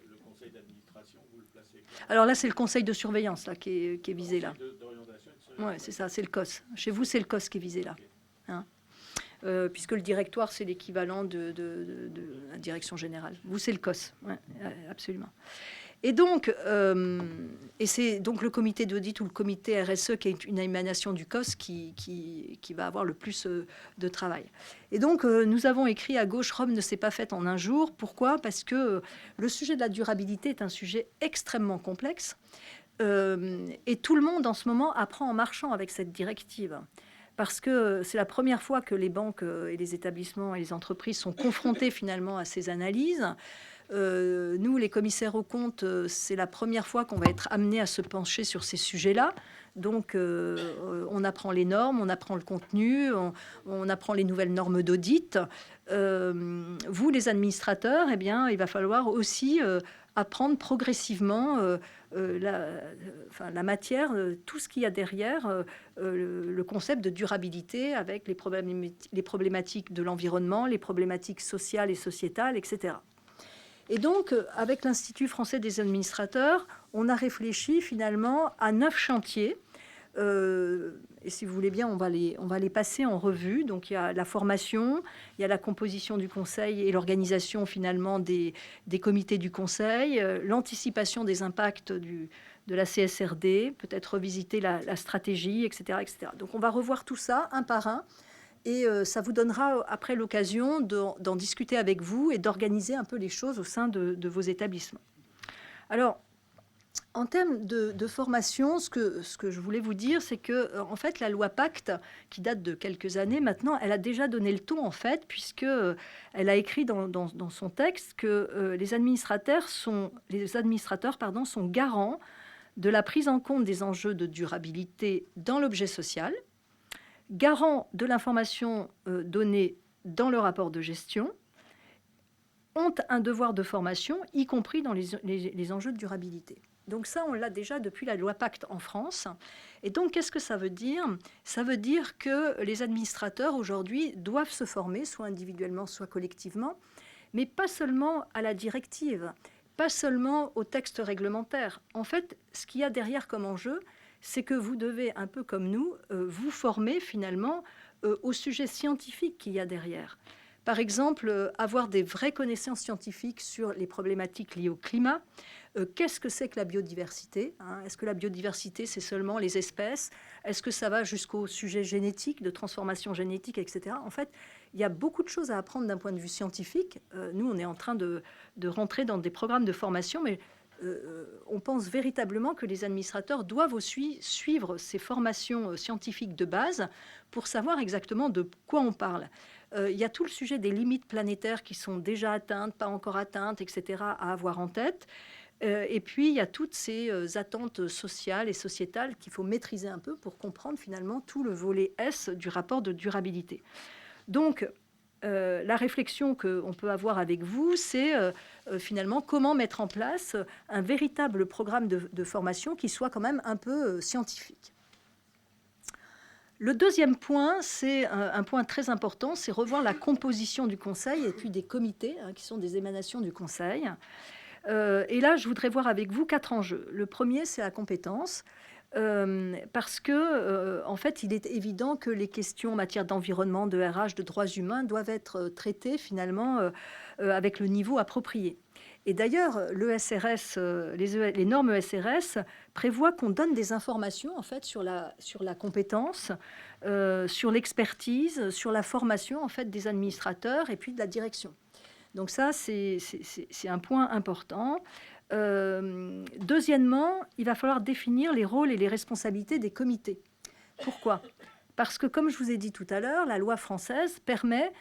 le conseil d'administration, vous le placez quoi? Alors là, c'est le conseil de surveillance là, qui est visé là. Oui, c'est ça, c'est le COS. Chez vous, c'est le COS qui est visé là. Puisque le directoire, c'est l'équivalent de la direction générale. Vous, c'est le COS. Ouais, absolument. Et donc, c'est donc le comité d'audit ou le comité RSE, qui est une émanation du COS, qui va avoir le plus de travail. Et donc, nous avons écrit à gauche, Rome ne s'est pas faite en un jour. Pourquoi? Parce que le sujet de la durabilité est un sujet extrêmement complexe. Et tout le monde, en ce moment, apprend en marchant avec cette directive. Parce que c'est la première fois que les banques et les établissements et les entreprises sont confrontés finalement à ces analyses. Nous, les commissaires aux comptes, c'est la première fois qu'on va être amenés à se pencher sur ces sujets-là. Donc, on apprend les normes, on apprend le contenu, on apprend les nouvelles normes d'audit. Vous, les administrateurs, eh bien, il va falloir aussi apprendre progressivement la matière, tout ce qu'il y a derrière le concept de durabilité avec les problématiques de l'environnement, les problématiques sociales et sociétales, etc. Et donc, avec l'Institut français des administrateurs, on a réfléchi finalement à 9 chantiers. Et si vous voulez bien, on va les passer en revue. Donc, il y a la formation, il y a la composition du conseil et l'organisation finalement des comités du conseil, l'anticipation des impacts de la CSRD, peut-être revisiter la stratégie, etc., etc. Donc, on va revoir tout ça un par un. Et ça vous donnera après l'occasion d'en discuter avec vous et d'organiser un peu les choses au sein de vos établissements. Alors, en termes de formation, ce que je voulais vous dire, c'est que en fait, la loi Pacte, qui date de quelques années maintenant, elle a déjà donné le ton, en fait, puisque elle a écrit dans son texte que les administrateurs sont garants de la prise en compte des enjeux de durabilité dans l'objet social, garants de l'information donnée dans le rapport de gestion, ont un devoir de formation, y compris dans les enjeux de durabilité. Donc ça, on l'a déjà depuis la loi Pacte en France. Et donc, qu'est-ce que ça veut dire? Ça veut dire que les administrateurs, aujourd'hui, doivent se former, soit individuellement, soit collectivement, mais pas seulement à la directive, pas seulement au texte réglementaire. En fait, ce qu'il y a derrière comme enjeu, c'est que vous devez, un peu comme nous, vous former finalement au sujet scientifique qu'il y a derrière. Par exemple, avoir des vraies connaissances scientifiques sur les problématiques liées au climat. Qu'est-ce que c'est que la biodiversité? Est-ce que la biodiversité, c'est seulement les espèces? Est-ce que ça va jusqu'au sujet génétique, de transformation génétique, etc. En fait, il y a beaucoup de choses à apprendre d'un point de vue scientifique. Nous, on est en train de rentrer dans des programmes de formation, mais on pense véritablement que les administrateurs doivent aussi suivre ces formations scientifiques de base pour savoir exactement de quoi on parle. Il y a tout le sujet des limites planétaires qui sont déjà atteintes, pas encore atteintes, etc., à avoir en tête. Et puis, il y a toutes ces attentes sociales et sociétales qu'il faut maîtriser un peu pour comprendre finalement tout le volet S du rapport de durabilité. Donc, la réflexion qu'on peut avoir avec vous, c'est finalement comment mettre en place un véritable programme de formation qui soit quand même un peu scientifique. Le deuxième point, c'est un point très important, c'est revoir la composition du conseil et puis des comités qui sont des émanations du conseil. Et là, je voudrais voir avec vous 4 enjeux. Le premier, c'est la compétence. Parce que, en fait, il est évident que les questions en matière d'environnement, de RH, de droits humains doivent être traitées finalement avec le niveau approprié. Et d'ailleurs, l'ESRS, les normes ESRS prévoient qu'on donne des informations en fait sur la compétence, sur l'expertise, sur la formation en fait des administrateurs et puis de la direction. Donc ça, c'est un point important. Deuxièmement, il va falloir définir les rôles et les responsabilités des comités. Pourquoi? Parce que, comme je vous ai dit tout à l'heure, la loi française permet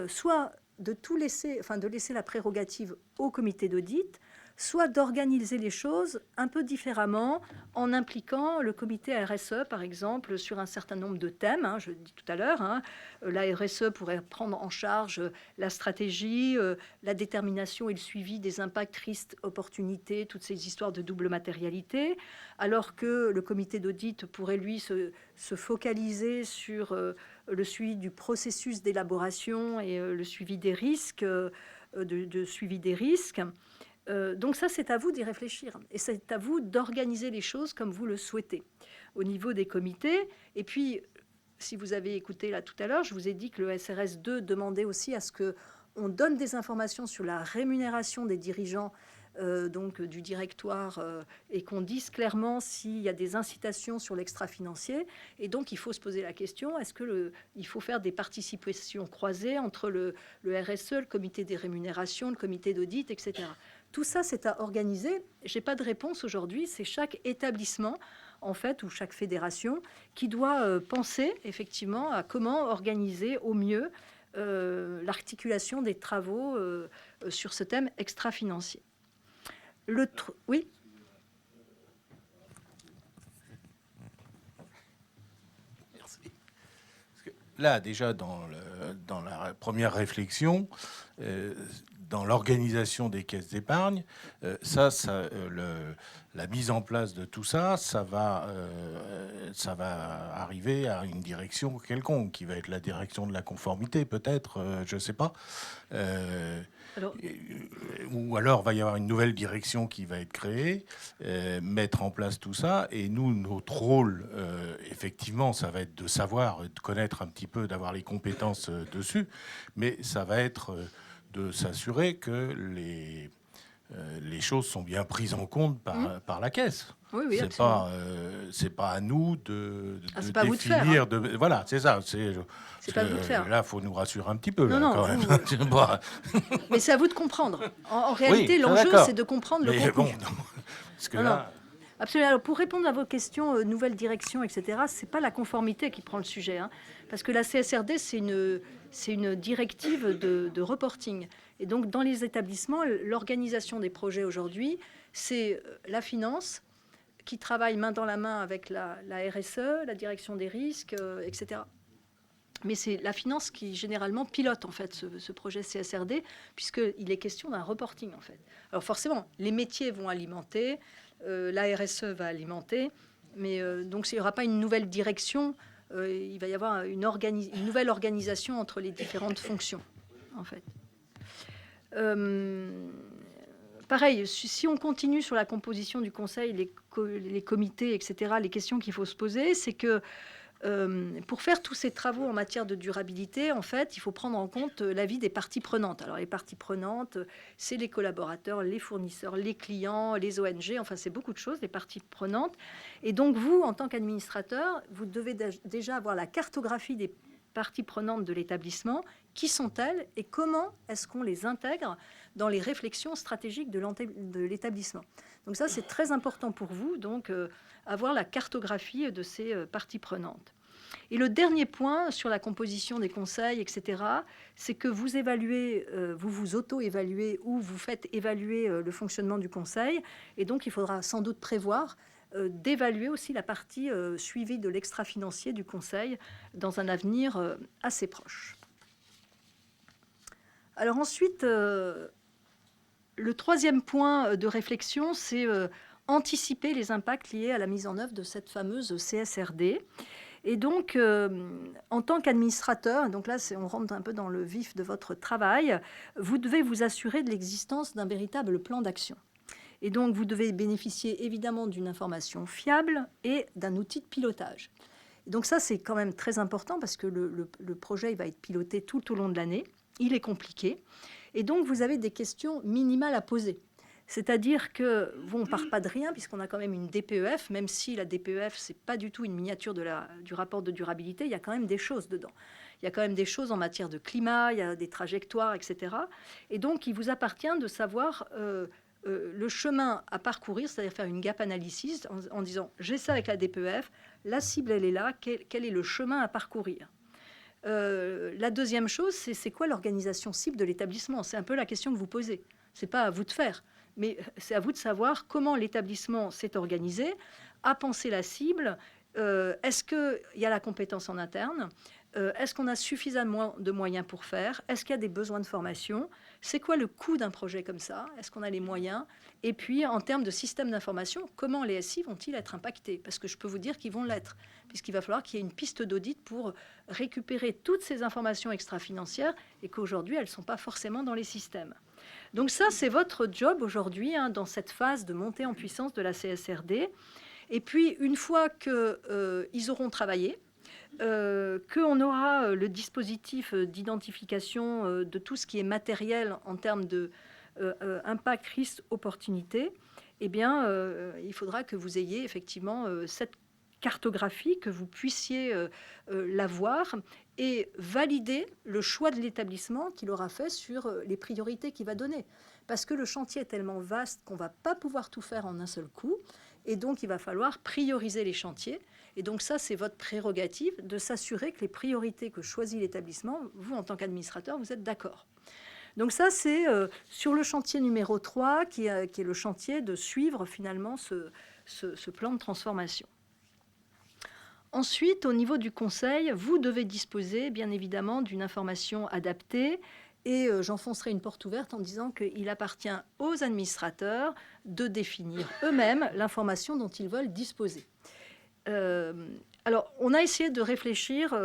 soit de laisser la prérogative au comité d'audit, soit d'organiser les choses un peu différemment en impliquant le comité RSE, par exemple, sur un certain nombre de thèmes. Je le dis tout à l'heure, la RSE pourrait prendre en charge la stratégie, la détermination et le suivi des impacts, risques, opportunités, toutes ces histoires de double matérialité, alors que le comité d'audit pourrait, lui, se focaliser sur le suivi du processus d'élaboration et le suivi des risques, de suivi des risques. Donc ça, c'est à vous d'y réfléchir. Et c'est à vous d'organiser les choses comme vous le souhaitez au niveau des comités. Et puis, si vous avez écouté là tout à l'heure, je vous ai dit que le SRS 2 demandait aussi à ce qu'on donne des informations sur la rémunération des dirigeants donc du directoire et qu'on dise clairement s'il y a des incitations sur l'extra-financier. Et donc, il faut se poser la question, est-ce qu'il faut faire des participations croisées entre le RSE, le comité des rémunérations, le comité d'audit, etc. Tout ça, c'est à organiser. Je n'ai pas de réponse aujourd'hui. C'est chaque établissement, en fait, ou chaque fédération qui doit penser effectivement à comment organiser au mieux l'articulation des travaux sur ce thème extra-financier. Oui. Merci. Parce que là, déjà, dans la première réflexion, dans l'organisation des caisses d'épargne, la mise en place de tout ça, ça va arriver à une direction quelconque, qui va être la direction de la conformité, peut-être, je ne sais pas. Ou alors, va y avoir une nouvelle direction qui va être créée, mettre en place tout ça. Et nous, notre rôle, effectivement, ça va être de savoir, de connaître un petit peu, d'avoir les compétences dessus. Mais ça va être de s'assurer que les choses sont bien prises en compte par la caisse. Oui, c'est pas à nous de c'est pas définir. À vous de faire, voilà, c'est ça. C'est pas à vous de faire. Là, il faut nous rassurer un petit peu. Non, quand même. Mais c'est à vous de comprendre. En réalité, oui, l'enjeu, c'est de comprendre le contenu. Bon, parce que là... Absolument. Alors, pour répondre à vos questions, nouvelle direction, etc., c'est pas la conformité qui prend le sujet, parce que la CSRD, c'est une directive de reporting. Et donc, dans les établissements, l'organisation des projets aujourd'hui, c'est la finance qui travaille main dans la main avec la RSE, la direction des risques, etc. Mais c'est la finance qui, généralement, pilote, en fait, ce projet CSRD, puisqu'il est question d'un reporting, en fait. Alors, forcément, les métiers vont alimenter, la RSE va alimenter, mais donc, il n'y aura pas une nouvelle direction, il va y avoir une nouvelle organisation entre les différentes fonctions, en fait. Pareil, si on continue sur la composition du conseil, les comités, etc., les questions qu'il faut se poser, c'est que pour faire tous ces travaux en matière de durabilité, en fait, il faut prendre en compte l'avis des parties prenantes. Alors, les parties prenantes, c'est les collaborateurs, les fournisseurs, les clients, les ONG, enfin, c'est beaucoup de choses, les parties prenantes. Et donc, vous, en tant qu'administrateur, vous devez déjà avoir la cartographie des parties prenantes de l'établissement. Qui sont-elles et comment est-ce qu'on les intègre dans les réflexions stratégiques de l'établissement? Donc ça, c'est très important pour vous, donc avoir la cartographie de ces parties prenantes. Et le dernier point sur la composition des conseils, etc., c'est que vous évaluez, vous vous auto-évaluez ou vous faites évaluer le fonctionnement du conseil. Et donc, il faudra sans doute prévoir d'évaluer aussi la partie suivie de l'extra-financier du conseil dans un avenir assez proche. Alors ensuite, le troisième point de réflexion, c'est anticiper les impacts liés à la mise en œuvre de cette fameuse CSRD. Et donc, en tant qu'administrateur, donc là, on rentre un peu dans le vif de votre travail, vous devez vous assurer de l'existence d'un véritable plan d'action. Et donc, vous devez bénéficier évidemment d'une information fiable et d'un outil de pilotage. Et donc ça, c'est quand même très important parce que le projet il va être piloté tout au long de l'année. Il est compliqué. Et donc, vous avez des questions minimales à poser. C'est-à-dire que, on ne part pas de rien, puisqu'on a quand même une DPEF, même si la DPEF, ce n'est pas du tout une miniature du rapport de durabilité, il y a quand même des choses dedans. Il y a quand même des choses en matière de climat, il y a des trajectoires, etc. Et donc, il vous appartient de savoir le chemin à parcourir, c'est-à-dire faire une gap analysis en disant, j'ai ça avec la DPEF, la cible, elle est là, quel est le chemin à parcourir ? La deuxième chose, c'est quoi l'organisation cible de l'établissement ? C'est un peu la question que vous posez. Ce n'est pas à vous de faire, mais c'est à vous de savoir comment l'établissement s'est organisé, a pensé la cible, est-ce qu'il y a la compétence en interne, est-ce qu'on a suffisamment de moyens pour faire, est-ce qu'il y a des besoins de formation, c'est quoi le coût d'un projet comme ça, est-ce qu'on a les moyens, et puis en termes de système d'information, comment les SI vont-ils être impactés ? Parce que je peux vous dire qu'ils vont l'être, puisqu'il va falloir qu'il y ait une piste d'audit pour récupérer toutes ces informations extra-financières et qu'aujourd'hui, elles ne sont pas forcément dans les systèmes. Donc ça, c'est votre job aujourd'hui, dans cette phase de montée en puissance de la CSRD. Et puis, une fois qu'ils auront travaillé, qu'on aura le dispositif d'identification de tout ce qui est matériel en termes de impact, risque, opportunité, eh bien, il faudra que vous ayez effectivement cette cartographie, que vous puissiez la voir et valider le choix de l'établissement qu'il aura fait sur les priorités qu'il va donner. Parce que le chantier est tellement vaste qu'on ne va pas pouvoir tout faire en un seul coup. Et donc, il va falloir prioriser les chantiers. Et donc, ça, c'est votre prérogative de s'assurer que les priorités que choisit l'établissement, vous, en tant qu'administrateur, vous êtes d'accord. Donc ça, c'est sur le chantier numéro 3, qui est le chantier de suivre finalement ce plan de transformation. Ensuite, au niveau du conseil, vous devez disposer, bien évidemment, d'une information adaptée. Et j'enfoncerai une porte ouverte en disant qu'il appartient aux administrateurs de définir eux-mêmes l'information dont ils veulent disposer. Alors, on a essayé de réfléchir,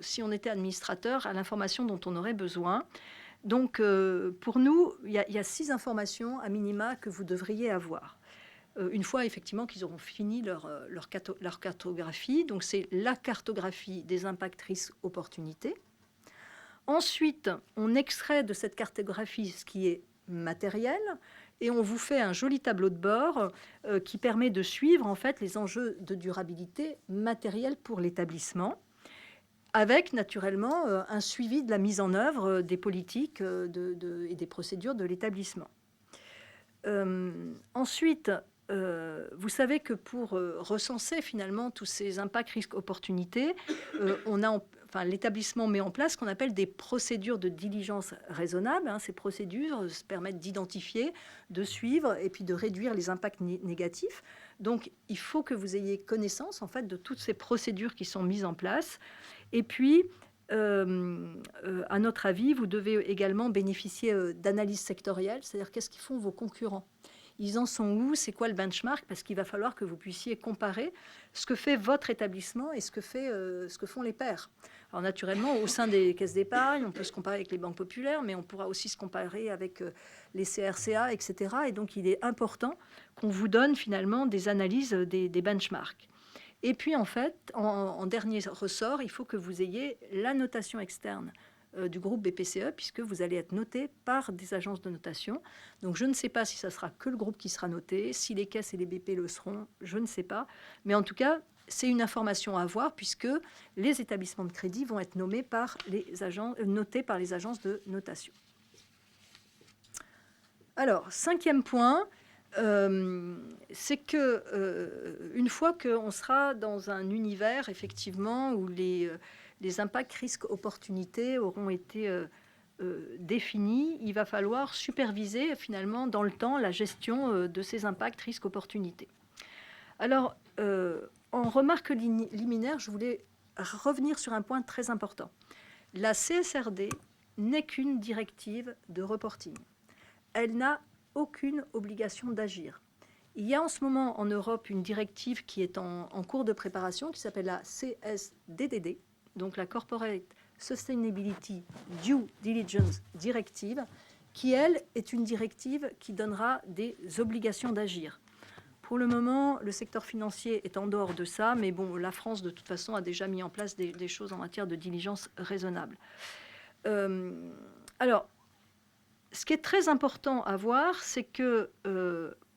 si on était administrateur, à l'information dont on aurait besoin. Donc, pour nous, il y a 6 informations à minima que vous devriez avoir. Une fois, effectivement, qu'ils auront fini leur cartographie. Donc, c'est la cartographie des impacts, risques, opportunités. Ensuite, on extrait de cette cartographie ce qui est matériel et on vous fait un joli tableau de bord qui permet de suivre en fait les enjeux de durabilité matérielle pour l'établissement, avec naturellement un suivi de la mise en œuvre des politiques et des procédures de l'établissement. Ensuite, vous savez que pour recenser finalement tous ces impacts, risques, opportunités, l'établissement met en place ce qu'on appelle des procédures de diligence raisonnable. Ces procédures permettent d'identifier, de suivre et puis de réduire les impacts négatifs. Donc, il faut que vous ayez connaissance en fait de toutes ces procédures qui sont mises en place. Et puis, à notre avis, vous devez également bénéficier d'analyses sectorielles, c'est-à-dire qu'est-ce qu'ils font vos concurrents. Ils en sont où? C'est quoi le benchmark? Parce qu'il va falloir que vous puissiez comparer ce que fait votre établissement et ce que font les pairs. Alors naturellement, au sein des caisses d'épargne, on peut se comparer avec les banques populaires, mais on pourra aussi se comparer avec les CRCA, etc. Et donc, il est important qu'on vous donne finalement des analyses des benchmarks. Et puis, en fait, en dernier ressort, il faut que vous ayez la notation externe du groupe BPCE, puisque vous allez être noté par des agences de notation. Donc, je ne sais pas si ça sera que le groupe qui sera noté, si les caisses et les BP le seront, je ne sais pas. Mais en tout cas, c'est une information à avoir, puisque les établissements de crédit vont être notés par les agences de notation. Alors, 5e point, c'est que une fois qu'on sera dans un univers, effectivement, où les impacts, risques, opportunités auront été définis, il va falloir superviser finalement dans le temps la gestion de ces impacts, risques, opportunités. Alors, en remarque liminaire, je voulais revenir sur un point très important. La CSRD n'est qu'une directive de reporting. Elle n'a aucune obligation d'agir. Il y a en ce moment en Europe une directive qui est en cours de préparation, qui s'appelle la CSDDD, donc la Corporate Sustainability Due Diligence Directive, qui, elle, est une directive qui donnera des obligations d'agir. Pour le moment, le secteur financier est en dehors de ça, mais bon, la France, de toute façon, a déjà mis en place des choses en matière de diligence raisonnable. Alors, ce qui est très important à voir, c'est que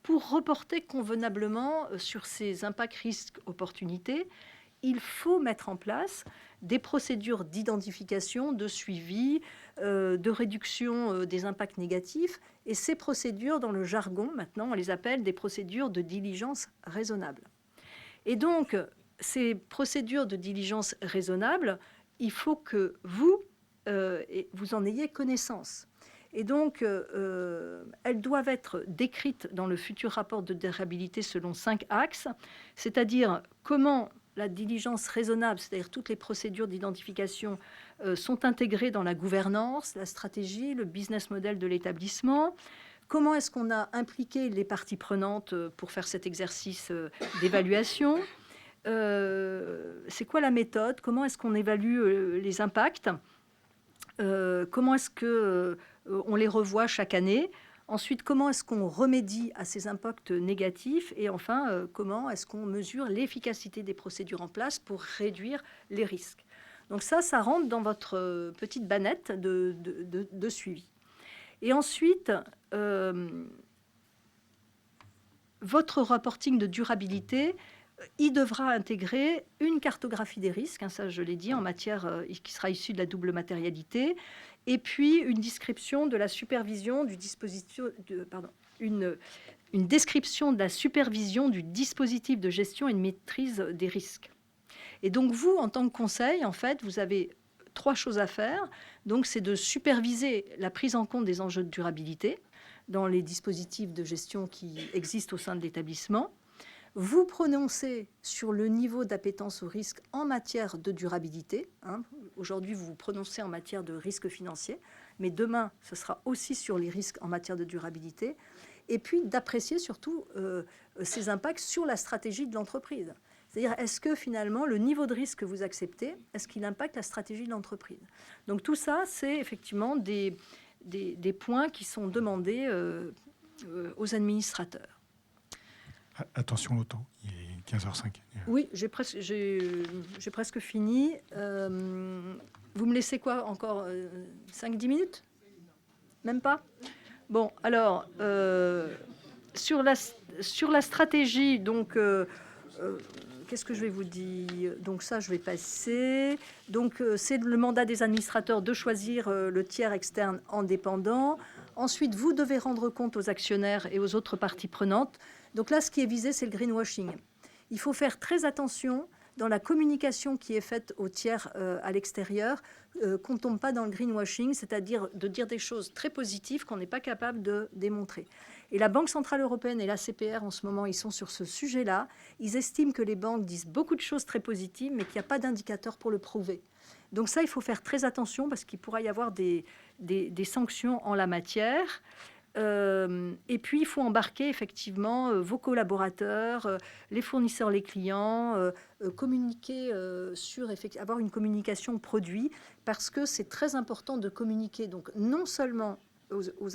pour reporter convenablement sur ces impacts, risques, opportunités, il faut mettre en place des procédures d'identification, de suivi, de réduction des impacts négatifs. Et ces procédures, dans le jargon, maintenant, on les appelle des procédures de diligence raisonnable. Et donc, ces procédures de diligence raisonnable, il faut que vous en ayez connaissance. Et donc, elles doivent être décrites dans le futur rapport de durabilité selon 5 axes, c'est-à-dire comment la diligence raisonnable, c'est-à-dire toutes les procédures d'identification, sont intégrées dans la gouvernance, la stratégie, le business model de l'établissement. Comment est-ce qu'on a impliqué les parties prenantes pour faire cet exercice d'évaluation? C'est quoi la méthode? Comment est-ce qu'on évalue les impacts? Comment est-ce qu'on les revoit chaque année? Ensuite, comment est-ce qu'on remédie à ces impacts négatifs? Et enfin, comment est-ce qu'on mesure l'efficacité des procédures en place pour réduire les risques? Donc ça rentre dans votre petite bannette de suivi. Et ensuite, votre reporting de durabilité, il devra intégrer une cartographie des risques, hein, ça je l'ai dit, en matière qui sera issue de la double matérialité, et puis une description de la supervision du dispositif, une description de la supervision du dispositif de gestion et de maîtrise des risques. Et donc vous, en tant que conseil, en fait, vous avez 3 choses à faire. Donc c'est de superviser la prise en compte des enjeux de durabilité dans les dispositifs de gestion qui existent au sein de l'établissement. Vous prononcez sur le niveau d'appétence au risque en matière de durabilité. Hein. Aujourd'hui, vous vous prononcez en matière de risque financier, mais demain, ce sera aussi sur les risques en matière de durabilité. Et puis, d'apprécier surtout ces impacts sur la stratégie de l'entreprise. C'est-à-dire, est-ce que finalement, le niveau de risque que vous acceptez, est-ce qu'il impacte la stratégie de l'entreprise? Donc tout ça, c'est effectivement des points qui sont demandés aux administrateurs. Attention au temps, il est 15h05. Oui, j'ai presque fini. Vous me laissez quoi encore 5-10 minutes? Même pas? Bon, alors, sur la stratégie, donc, qu'est-ce que je vais vous dire? Donc ça, je vais passer. Donc, c'est le mandat des administrateurs de choisir le tiers externe indépendant. Ensuite, vous devez rendre compte aux actionnaires et aux autres parties prenantes. Donc là, ce qui est visé, c'est le greenwashing. Il faut faire très attention dans la communication qui est faite aux tiers à l'extérieur, qu'on ne tombe pas dans le greenwashing, c'est-à-dire de dire des choses très positives qu'on n'est pas capable de démontrer. Et la Banque Centrale Européenne et la CPR, en ce moment, ils sont sur ce sujet-là. Ils estiment que les banques disent beaucoup de choses très positives, mais qu'il n'y a pas d'indicateurs pour le prouver. Donc ça, il faut faire très attention parce qu'il pourra y avoir des sanctions en la matière. Et puis, il faut embarquer effectivement vos collaborateurs, les fournisseurs, les clients, communiquer avoir une communication produit, parce que c'est très important de communiquer. Donc, non seulement aux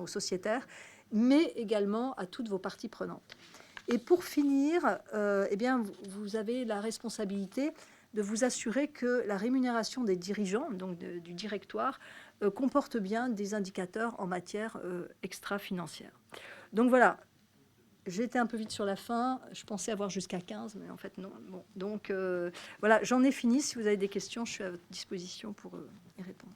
sociétaires, mais également à toutes vos parties prenantes. Et pour finir, eh bien, vous avez la responsabilité de vous assurer que la rémunération des dirigeants, donc du directoire, comporte bien des indicateurs en matière extra-financière. Donc voilà, j'ai été un peu vite sur la fin. Je pensais avoir jusqu'à 15, mais en fait non. Bon, donc voilà, j'en ai fini. Si vous avez des questions, je suis à votre disposition pour y répondre.